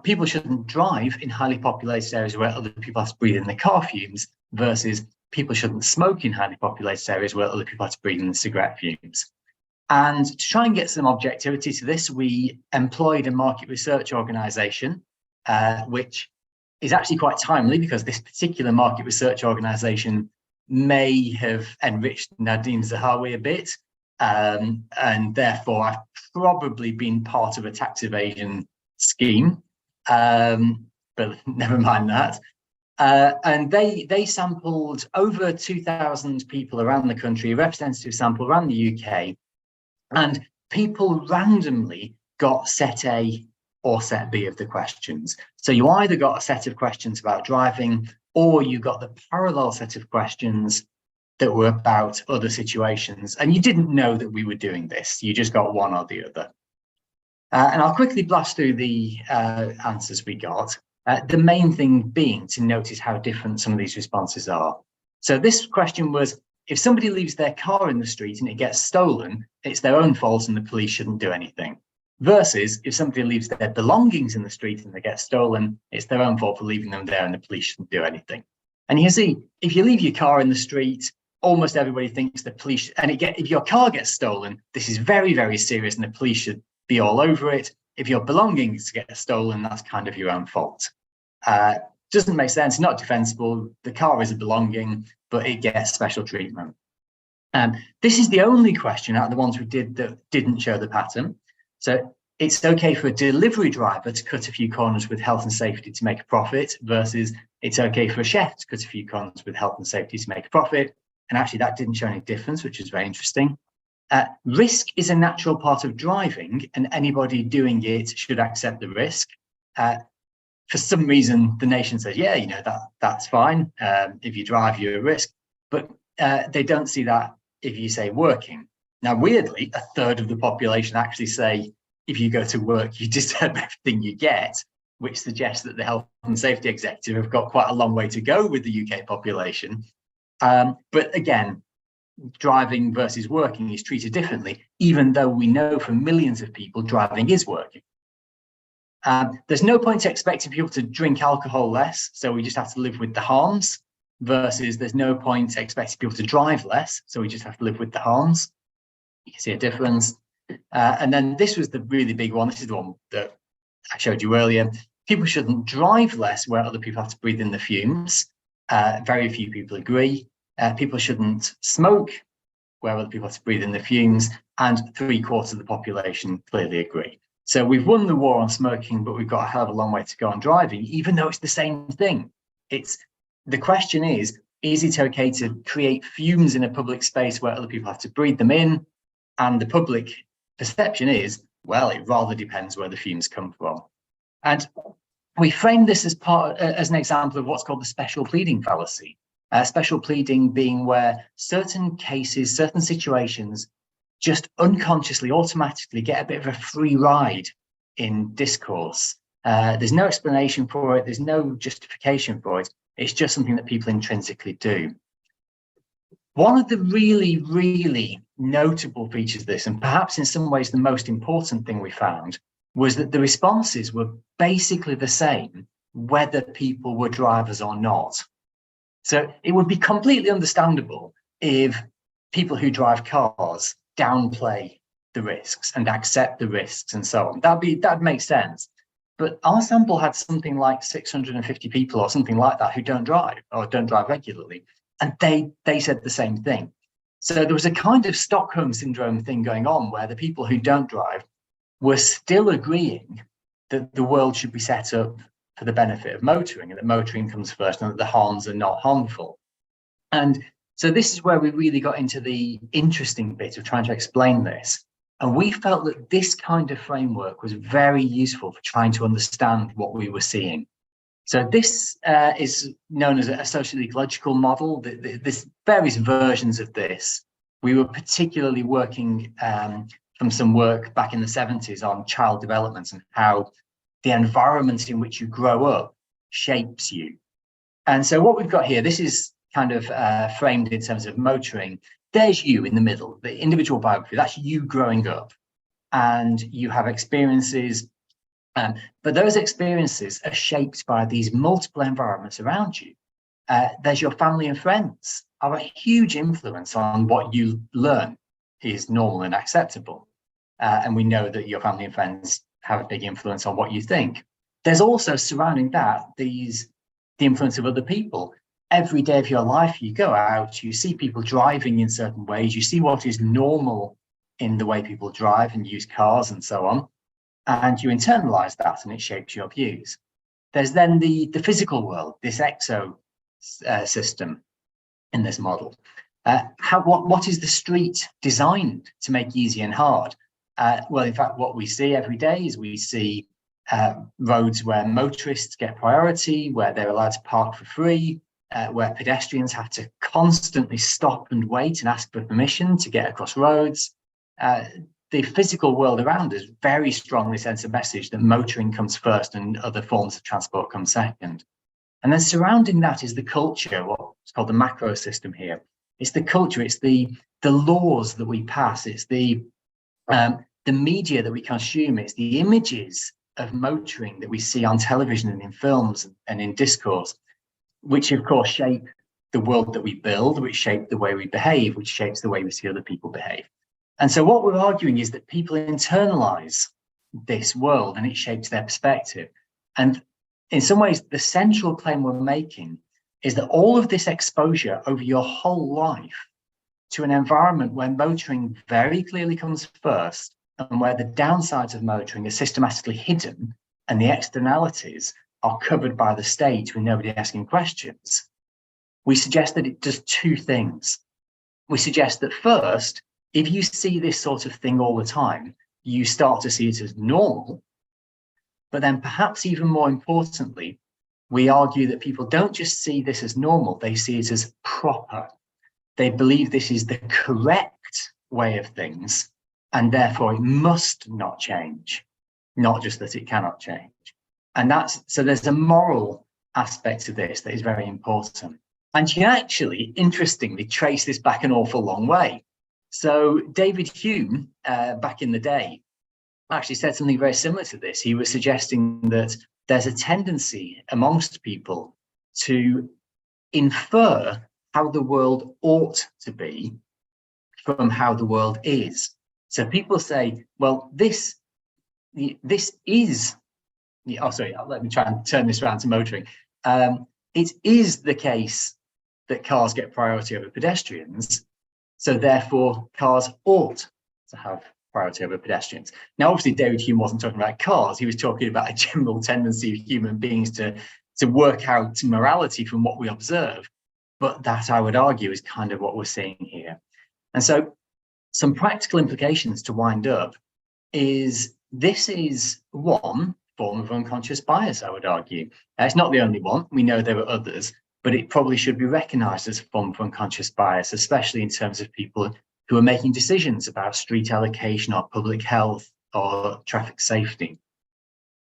People shouldn't drive in highly populated areas where other people have to breathe in the car fumes, versus people shouldn't smoke in highly populated areas where other people have to breathe in the cigarette fumes. And to try and get some objectivity to this, we employed a market research organisation, which is actually quite timely because this particular market research organisation may have enriched Nadine Zahawi a bit, and therefore I've probably been part of a tax evasion scheme, but never mind that. And they sampled over 2,000 people around the country, a representative sample around the UK, and people randomly got set A or set B of the questions. So you either got a set of questions about driving, or you got the parallel set of questions that were about other situations. And you didn't know that we were doing this. You just got one or the other. And I'll quickly blast through the answers we got. The main thing being to notice how different some of these responses are. So this question was, if somebody leaves their car in the street and it gets stolen, it's their own fault and the police shouldn't do anything. Versus if somebody leaves their belongings in the street and they get stolen, it's their own fault for leaving them there and the police shouldn't do anything. And you see, if you leave your car in the street, almost everybody thinks the police, and if your car gets stolen, this is very, very serious and the police should be all over it. If your belongings get stolen, that's kind of your own fault. Doesn't make sense, not defensible. The car is a belonging, but it gets special treatment. This is the only question out of the ones we did that didn't show the pattern. So it's okay for a delivery driver to cut a few corners with health and safety to make a profit, versus it's okay for a chef to cut a few corners with health and safety to make a profit. And actually that didn't show any difference, which is very interesting. Risk is a natural part of driving, and anybody doing it should accept the risk. For some reason, the nation says, yeah, you know, that's fine. If you drive, you're at risk. But they don't see that if you say working. Now, weirdly, a third of the population actually say, if you go to work, you deserve everything you get, which suggests that the health and safety executive have got quite a long way to go with the UK population. But again, driving versus working is treated differently, even though we know for millions of people, driving is working. There's no point expecting people to drink alcohol less, so we just have to live with the harms, versus there's no point expecting people to drive less, so we just have to live with the harms. You can see a difference. And then this was the really big one. This is the one that I showed you earlier. People shouldn't drive less where other people have to breathe in the fumes. Very few people agree. People shouldn't smoke where other people have to breathe in the fumes, and 3/4 of the population clearly agree. So we've won the war on smoking, but we've got a hell of a long way to go on driving, even though it's the same thing. The question is it okay to create fumes in a public space where other people have to breathe them in? And the public perception is, well, it rather depends where the fumes come from. And we framed this as an example of what's called the special pleading fallacy. Special pleading being where certain cases, certain situations just unconsciously, automatically get a bit of a free ride in discourse. There's no explanation for it. There's no justification for it. It's just something that people intrinsically do. One of the really, really notable features of this, and perhaps in some ways the most important thing we found, was that the responses were basically the same whether people were drivers or not. So it would be completely understandable if people who drive cars downplay the risks and accept the risks and so on. That'd make sense. But our sample had something like 650 people or something like that who don't drive or don't drive regularly. And they said the same thing. So there was a kind of Stockholm syndrome thing going on where the people who don't drive were still agreeing that the world should be set up for the benefit of motoring and that motoring comes first and that the harms are not harmful. And so this is where we really got into the interesting bit of trying to explain this. And we felt that this kind of framework was very useful for trying to understand what we were seeing. So this is known as a social ecological model. There's various versions of this. We were particularly working from some work back in the 70s on child development and how the environment in which you grow up shapes you. And so what we've got here, this is kind of framed in terms of motoring. There's you in the middle, the individual biography, that's you growing up. And you have experiences, but those experiences are shaped by these multiple environments around you. There's your family and friends are a huge influence on what you learn is normal and acceptable. And we know that your family and friends have a big influence on what you think. There's also surrounding that, the influence of other people. Every day of your life, you go out, you see people driving in certain ways, you see what is normal in the way people drive and use cars and so on, and you internalize that and it shapes your views. There's then the physical world, this exo system in this model. What is the street designed to make easy and hard? Well, in fact, what we see every day is we see roads where motorists get priority, where they're allowed to park for free, where pedestrians have to constantly stop and wait and ask for permission to get across roads. The physical world around us very strongly sends a message that motoring comes first and other forms of transport come second. And then surrounding that is the culture, what's called the macro system here. It's the culture, it's the laws that we pass, it's the media that we consume, it's the images of motoring that we see on television and in films and in discourse, which of course shape the world that we build, which shape the way we behave, which shapes the way we see other people behave. And so what we're arguing is that people internalize this world and it shapes their perspective. And in some ways, the central claim we're making is that all of this exposure over your whole life to an environment where motoring very clearly comes first and where the downsides of motoring are systematically hidden and the externalities are covered by the state with nobody asking questions, we suggest that it does two things. We suggest that first, if you see this sort of thing all the time, you start to see it as normal. But then perhaps even more importantly, we argue that people don't just see this as normal, they see it as proper. They believe this is the correct way of things, and therefore it must not change, not just that it cannot change. And so there's a moral aspect to this that is very important. And you actually, interestingly, trace this back an awful long way. So David Hume, back in the day, actually said something very similar to this. He was suggesting that there's a tendency amongst people to infer how the world ought to be from how the world is. So people say, well, this is, oh, sorry, let me try and turn this around to motoring. It is the case that cars get priority over pedestrians. So therefore, cars ought to have priority over pedestrians. Now, obviously, David Hume wasn't talking about cars. He was talking about a general tendency of human beings to work out morality from what we observe. But that, I would argue, is kind of what we're seeing here. And so some practical implications to wind up is this is one form of unconscious bias, I would argue. It's not the only one. We know there are others, but it probably should be recognized as a form of unconscious bias, especially in terms of people who are making decisions about street allocation or public health or traffic safety.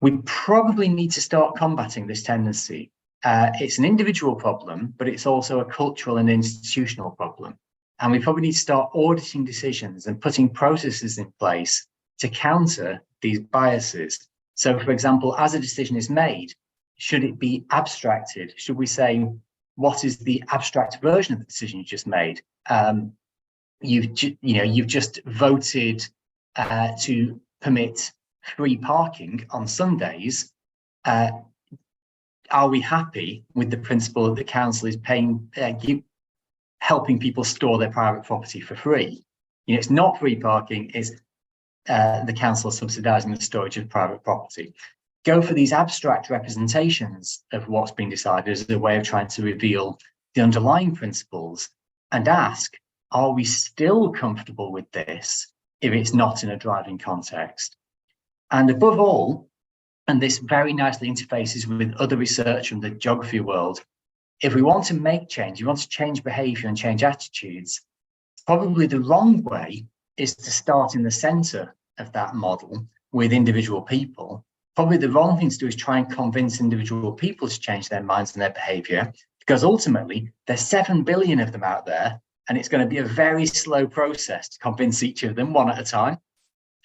We probably need to start combating this tendency. It's an individual problem, but it's also a cultural and institutional problem. And we probably need to start auditing decisions and putting processes in place to counter these biases. So, for example, as a decision is made, should it be abstracted? Should we say, what is the abstract version of the decision you just made? You've just voted to permit free parking on Sundays. Are we happy with the principle that the council is paying, helping people store their private property for free? It's not free parking, it's the council subsidising the storage of private property. Go for these abstract representations of what's been decided as a way of trying to reveal the underlying principles, and ask, are we still comfortable with this if it's not in a driving context? And above all, and this very nicely interfaces with other research from the geography world, if we want to make change, we want to change behaviour and change attitudes, probably the wrong way is to start in the centre of that model with individual people. Probably the wrong thing to do is try and convince individual people to change their minds and their behaviour, because ultimately there's 7 billion of them out there, and it's going to be a very slow process to convince each of them one at a time.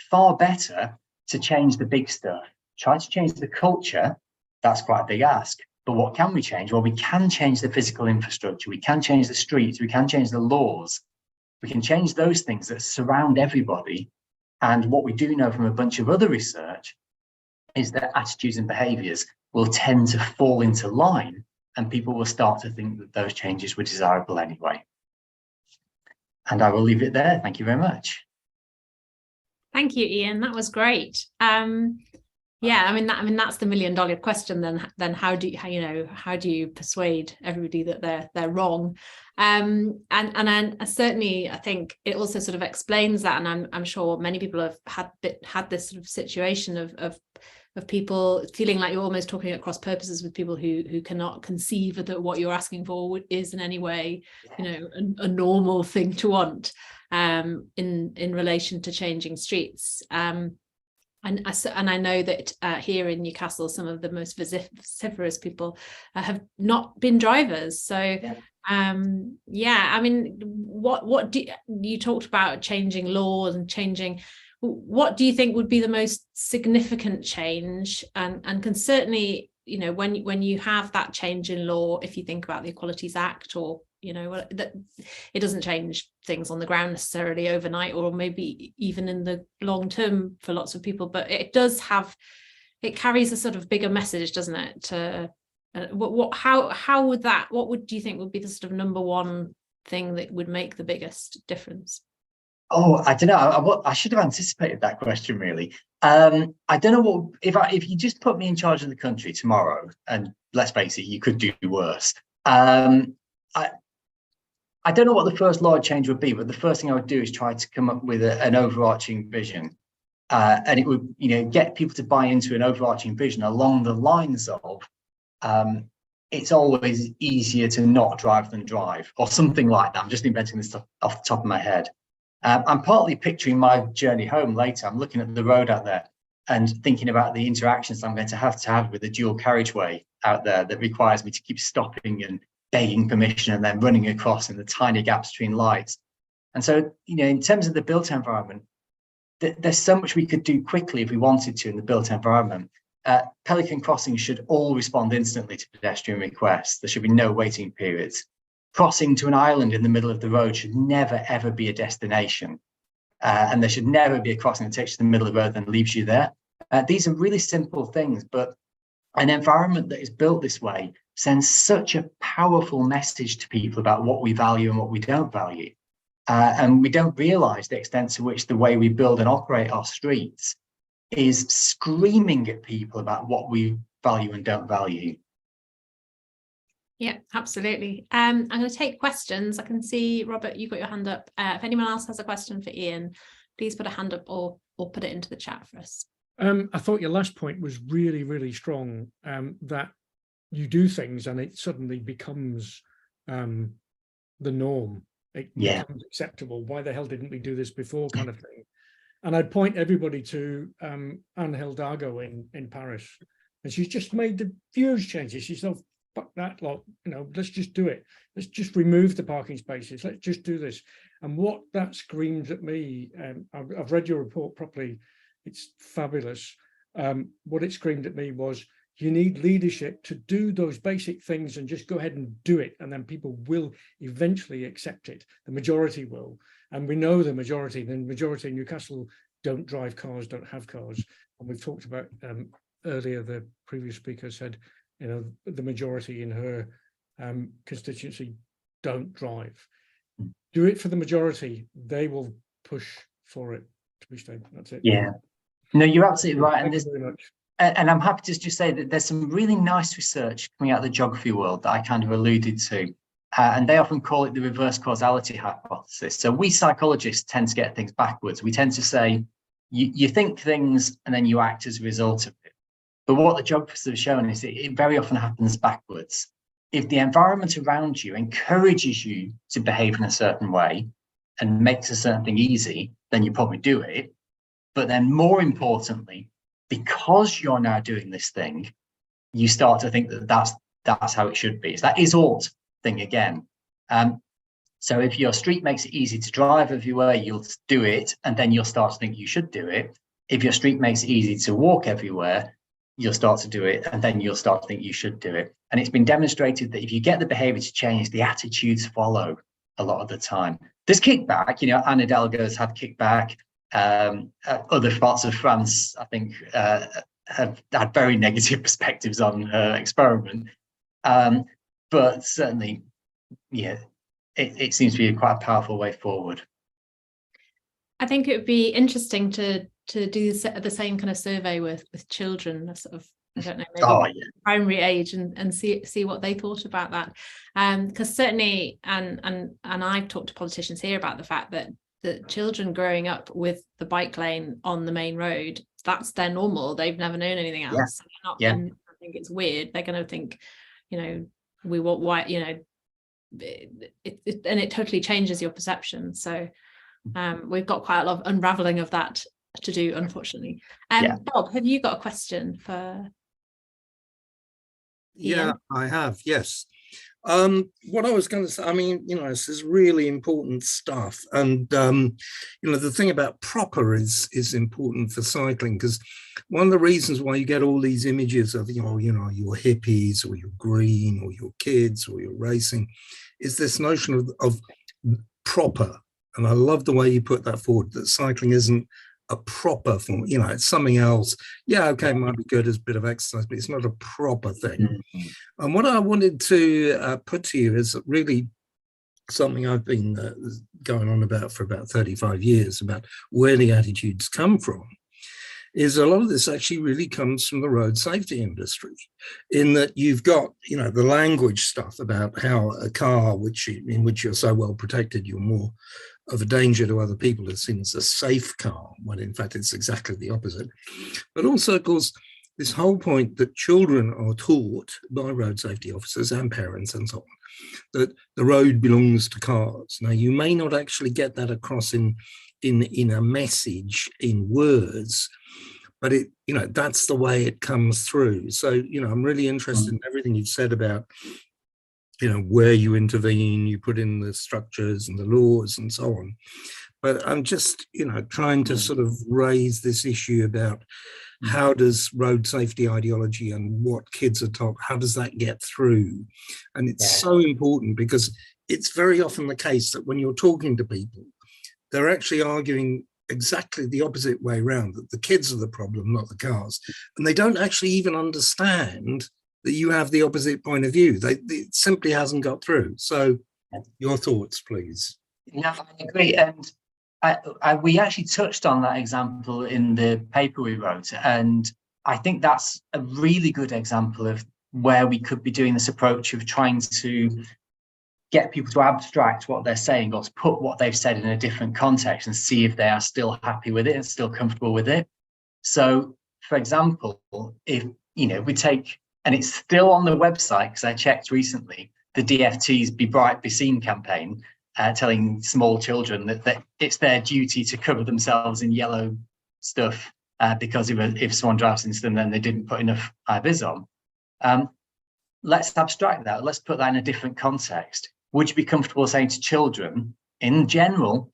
Far better to change the big stuff. Try to change the culture. That's quite a big ask. But what can we change? Well, we can change the physical infrastructure. We can change the streets. We can change the laws. We can change those things that surround everybody. And what we do know from a bunch of other research is that attitudes and behaviours will tend to fall into line, and people will start to think that those changes were desirable anyway. And I will leave it there. Thank you very much. Thank you, Ian. That was great. Yeah, that's the $1 million question. Then how do you persuade everybody that they're wrong? And certainly I think it also sort of explains that, and I'm sure many people have had this sort of situation of people feeling like you're almost talking at cross purposes with people who cannot conceive that what you're asking for is in any way, a normal thing to want in relation to changing streets. And I know that here in Newcastle, some of the most vociferous people have not been drivers. So, what do you talked about changing laws and changing? What do you think would be the most significant change? And can certainly, when you have that change in law, if you think about the Equalities Act, or that it doesn't change things on the ground necessarily overnight, or maybe even in the long term for lots of people, but it carries a sort of bigger message, doesn't it? To what do you think would be the sort of number one thing that would make the biggest difference? Oh, I don't know. I should have anticipated that question, really. I don't know what if you just put me in charge of the country tomorrow, and let's face it, you could do worse. I don't know what the first large change would be, but the first thing I would do is try to come up with an overarching vision, and it would, get people to buy into an overarching vision along the lines of, it's always easier to not drive than drive, or something like that. I'm just inventing this stuff off the top of my head. I'm partly picturing my journey home later. I'm looking at the road out there and thinking about the interactions I'm going to have with the dual carriageway out there that requires me to keep stopping and begging permission and then running across in the tiny gaps between lights. And so, in terms of the built environment, there's so much we could do quickly if we wanted to in the built environment. Pelican crossings should all respond instantly to pedestrian requests. There should be no waiting periods. Crossing to an island in the middle of the road should never, ever be a destination. And there should never be a crossing that takes you to the middle of the road and leaves you there. These are really simple things, but an environment that is built this way sends such a powerful message to people about what we value and what we don't value. And we don't realise the extent to which the way we build and operate our streets is screaming at people about what we value and don't value. Yeah, absolutely. I'm going to take questions. I can see, Robert, you've got your hand up. If anyone else has a question for Ian, please put a hand up or put it into the chat for us. I thought your last point was really, really strong, that you do things and it suddenly becomes the norm. It becomes acceptable. Why the hell didn't we do this before, kind of thing? And I'd point everybody to Anne Hidalgo in Paris. And she's just made the huge changes. She's fuck that lot, let's just do it. Let's just remove the parking spaces. Let's just do this. And what that screamed at me, I've read your report properly. It's fabulous. What it screamed at me was, you need leadership to do those basic things and just go ahead and do it. And then people will eventually accept it. The majority will. And we know the majority in Newcastle don't drive cars, don't have cars. And we've talked about earlier, the previous speaker said, the majority in her constituency don't drive. Do it for the majority. They will push for it to be stable. That's it. Yeah. No, you're absolutely right. Thank you very much. And I'm happy to just say that there's some really nice research coming out of the geography world that I kind of alluded to. And they often call it the reverse causality hypothesis. So we psychologists tend to get things backwards. We tend to say, you think things and then you act as a result of it. But what the geographers have shown is it very often happens backwards. If the environment around you encourages you to behave in a certain way and makes a certain thing easy, then you probably do it. But then more importantly, because you're now doing this thing, you start to think that that's how it should be. It's that is ought thing again. So if your street makes it easy to drive everywhere, you'll do it, and then you'll start to think you should do it. If your street makes it easy to walk everywhere, you'll start to do it, and then you'll start to think you should do it. And it's been demonstrated that if you get the behavior to change, the attitudes follow a lot of the time. There's kickback, Anne Hidalgo's had kickback. Other parts of France, I think, have had very negative perspectives on her experiment. But certainly, yeah, it seems to be quite a powerful way forward. I think it would be interesting to do the same kind of survey with children, sort of, I don't know, maybe primary age, and see what they thought about that. Because certainly, and I've talked to politicians here about the fact that the children growing up with the bike lane on the main road, that's their normal. They've never known anything else. I think it's weird. They're going to think, we want why, and it totally changes your perception. So we've got quite a lot of unraveling of that to do, unfortunately. Bob, have you got a question for Ian? Yeah, I have, yes. What I was going to say, this is really important stuff. And, the thing about proper is important for cycling, because one of the reasons why you get all these images of, your hippies or your green or your kids or your racing is this notion of proper. And I love the way you put that forward, that cycling isn't a proper form, it's something else. Yeah, okay, it might be good as a bit of exercise, but it's not a proper thing. Mm-hmm. And what I wanted to put to you is really something I've been going on about for about 35 years, about where the attitudes come from, is a lot of this actually really comes from the road safety industry, in that you've got, the language stuff about how a car in which you're so well protected, you're more of a danger to other people is seen as a safe car, when in fact it's exactly the opposite. But also, of course, this whole point that children are taught by road safety officers and parents and so on, that the road belongs to cars. Now, you may not actually get that across in a message in words, but that's the way it comes through. So, I'm really interested in everything you've said about where you intervene, you put in the structures and the laws and so on. But I'm just, trying to sort of raise this issue about how does road safety ideology and what kids are taught, how does that get through? And it's so important, because it's very often the case that when you're talking to people, they're actually arguing exactly the opposite way around, that the kids are the problem, not the cars. And they don't actually even understand that you have the opposite point of view. It simply hasn't got through. So your thoughts, please. No, I agree. And we actually touched on that example in the paper we wrote. And I think that's a really good example of where we could be doing this approach of trying to get people to abstract what they're saying, or to put what they've said in a different context and see if they are still happy with it and still comfortable with it. So, for example, if, we take, and it's still on the website because I checked recently, the DFT's Be Bright, Be Seen campaign, telling small children that it's their duty to cover themselves in yellow stuff because if someone drives into them, then they didn't put enough high vis on. let's abstract that. Let's put that in a different context. Would you be comfortable saying to children, in general,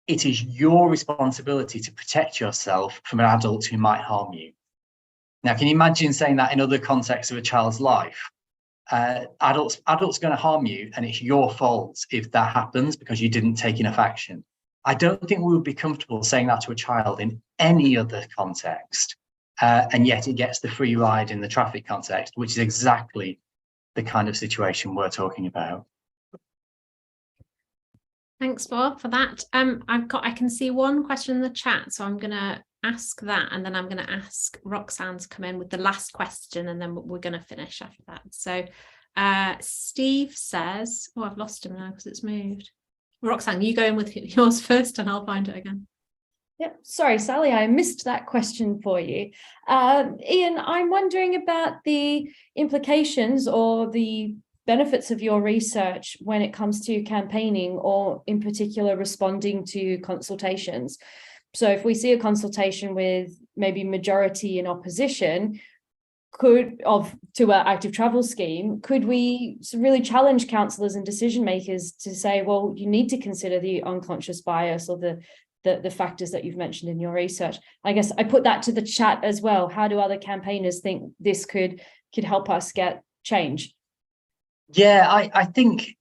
it is your responsibility to protect yourself from an adult who might harm you? Now, can you imagine saying that in other contexts of a child's life? Adults are going to harm you, and it's your fault if that happens because you didn't take enough action. I don't think we would be comfortable saying that to a child in any other context. And yet it gets the free ride in the traffic context, which is exactly the kind of situation we're talking about. Thanks, Bob, for that. I can see one question in the chat, so I'm going to ask that, and then I'm going to ask Roxanne to come in with the last question, and then we're going to finish after that. So Steve says, oh, I've lost him now because it's moved. Roxanne, you go in with yours first and I'll find it again. Yeah, sorry, Sally, I missed that question for you. Ian, I'm wondering about the implications or the benefits of your research when it comes to campaigning, or in particular responding to consultations. So if we see a consultation with maybe majority in opposition to our active travel scheme, could we really challenge councillors and decision makers to say, well, you need to consider the unconscious bias or the factors that you've mentioned in your research? I guess I put that to the chat as well. How do other campaigners think this could help us get change? Yeah, I think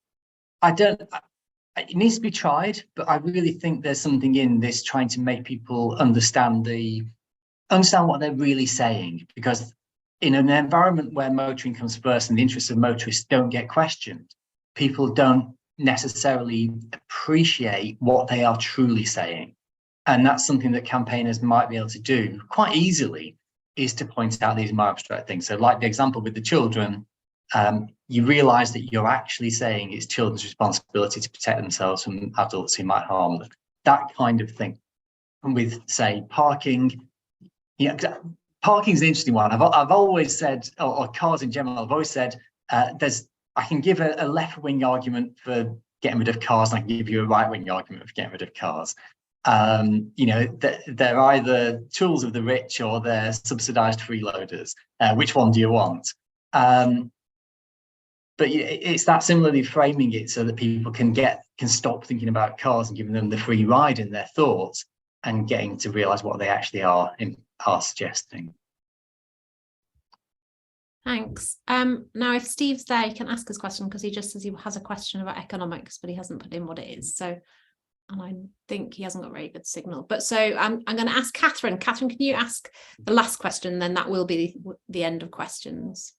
it needs to be tried, but I really think there's something in this trying to make people understand what they're really saying, because in an environment where motoring comes first and the interests of motorists don't get questioned, people don't necessarily appreciate what they are truly saying. And that's something that campaigners might be able to do quite easily, is to point out these more abstract things. So like the example with the children, you realise that you're actually saying it's children's responsibility to protect themselves from adults who might harm them. That kind of thing. And with, say, parking, parking's an interesting one. I've always said, or cars in general, I've always said, I can give a left-wing argument for getting rid of cars, and I can give you a right-wing argument for getting rid of cars. They're either tools of the rich or they're subsidised freeloaders. Which one do you want? But it's that similarly framing it so that people can stop thinking about cars and giving them the free ride in their thoughts and getting to realise what they actually are suggesting. Thanks. Now, if Steve's there, he can ask his question, because he just says he has a question about economics, but he hasn't put in what it is. So, and I think he hasn't got very good signal. But so I'm going to ask Catherine. Catherine, can you ask the last question? Then that will be the end of questions.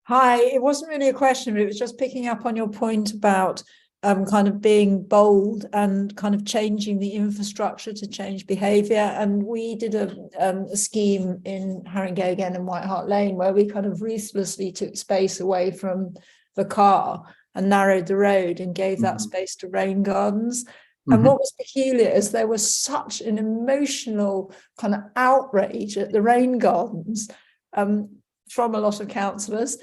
Hi, it wasn't really a question, but it was just picking up on your point about kind of being bold and kind of changing the infrastructure to change behaviour. And we did a scheme in Haringey and White Hart Lane where we kind of ruthlessly took space away from the car and narrowed the road and gave that space to rain gardens. And what was peculiar is there was such an emotional kind of outrage at the rain gardens from a lot of councillors,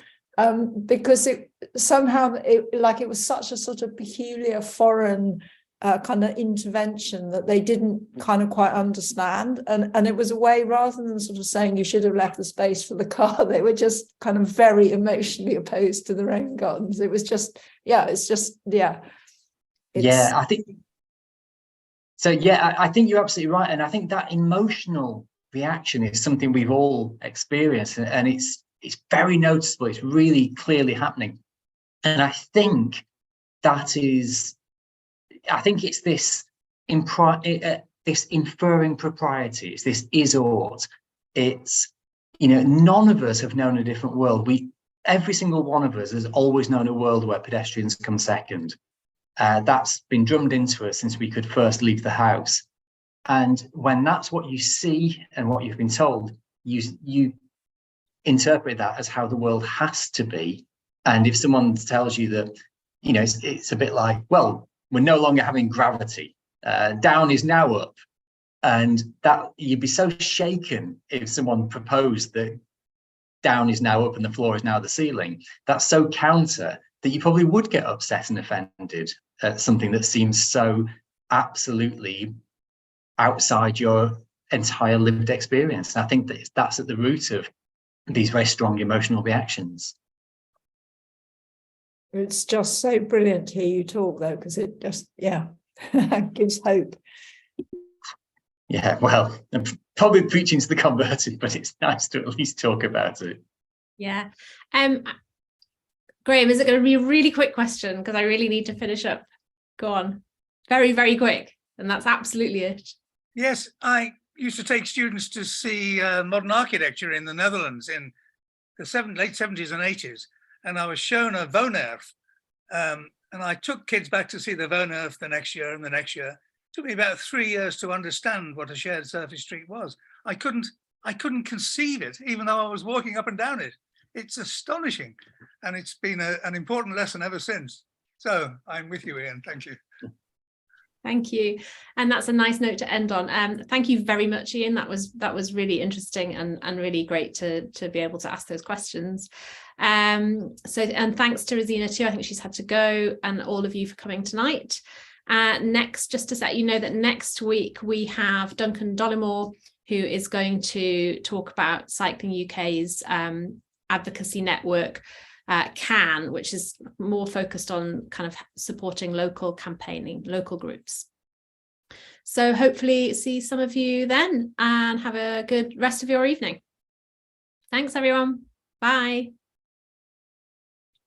because it was such a sort of peculiar foreign kind of intervention that they didn't kind of quite understand. And it was a way, rather than sort of saying you should have left the space for the car, they were just kind of very emotionally opposed to the rain gardens. It was just, I think. So, I think you're absolutely right. And I think that emotional reaction is something we've all experienced, and it's very noticeable. It's really clearly happening. And I think it's this inferring propriety. It's this is-ought. It's, none of us have known a different world. Every single one of us has always known a world where pedestrians come second. That's been drummed into us since we could first leave the house. And when that's what you see and what you've been told, you interpret that as how the world has to be. And if someone tells you that, it's a bit like, well, we're no longer having gravity. Down is now up. And that you'd be so shaken if someone proposed that down is now up and the floor is now the ceiling. That's so counter that you probably would get upset and offended at something that seems so absolutely outside your entire lived experience. And I think that's at the root of these very strong emotional reactions. It's just so brilliant to hear you talk, though, because it just, yeah, gives hope. Yeah, well, I'm probably preaching to the converted, but it's nice to at least talk about it. Yeah. Graham, is it going to be a really quick question? Because I really need to finish up. Go on. Very, very quick. And that's absolutely it. Yes, I used to take students to see modern architecture in the Netherlands in the late 70s and 80s. And I was shown a woonwerf. And I took kids back to see the woonwerf the next year and the next year. It took me about 3 years to understand what a shared surface street was. I couldn't conceive it, even though I was walking up and down it. It's astonishing. And it's been an important lesson ever since. So I'm with you, Ian. Thank you. Thank you. And that's a nice note to end on. Thank you very much, Ian. That was really interesting and really great to be able to ask those questions. And thanks to Rezina too. I think she's had to go, and all of you for coming tonight. Next, just to let you know that next week we have Duncan Dollimore, who is going to talk about Cycling UK's advocacy network, CAN, which is more focused on kind of supporting local campaigning, local groups. So hopefully see some of you then, and have a good rest of your evening. Thanks, everyone. Bye.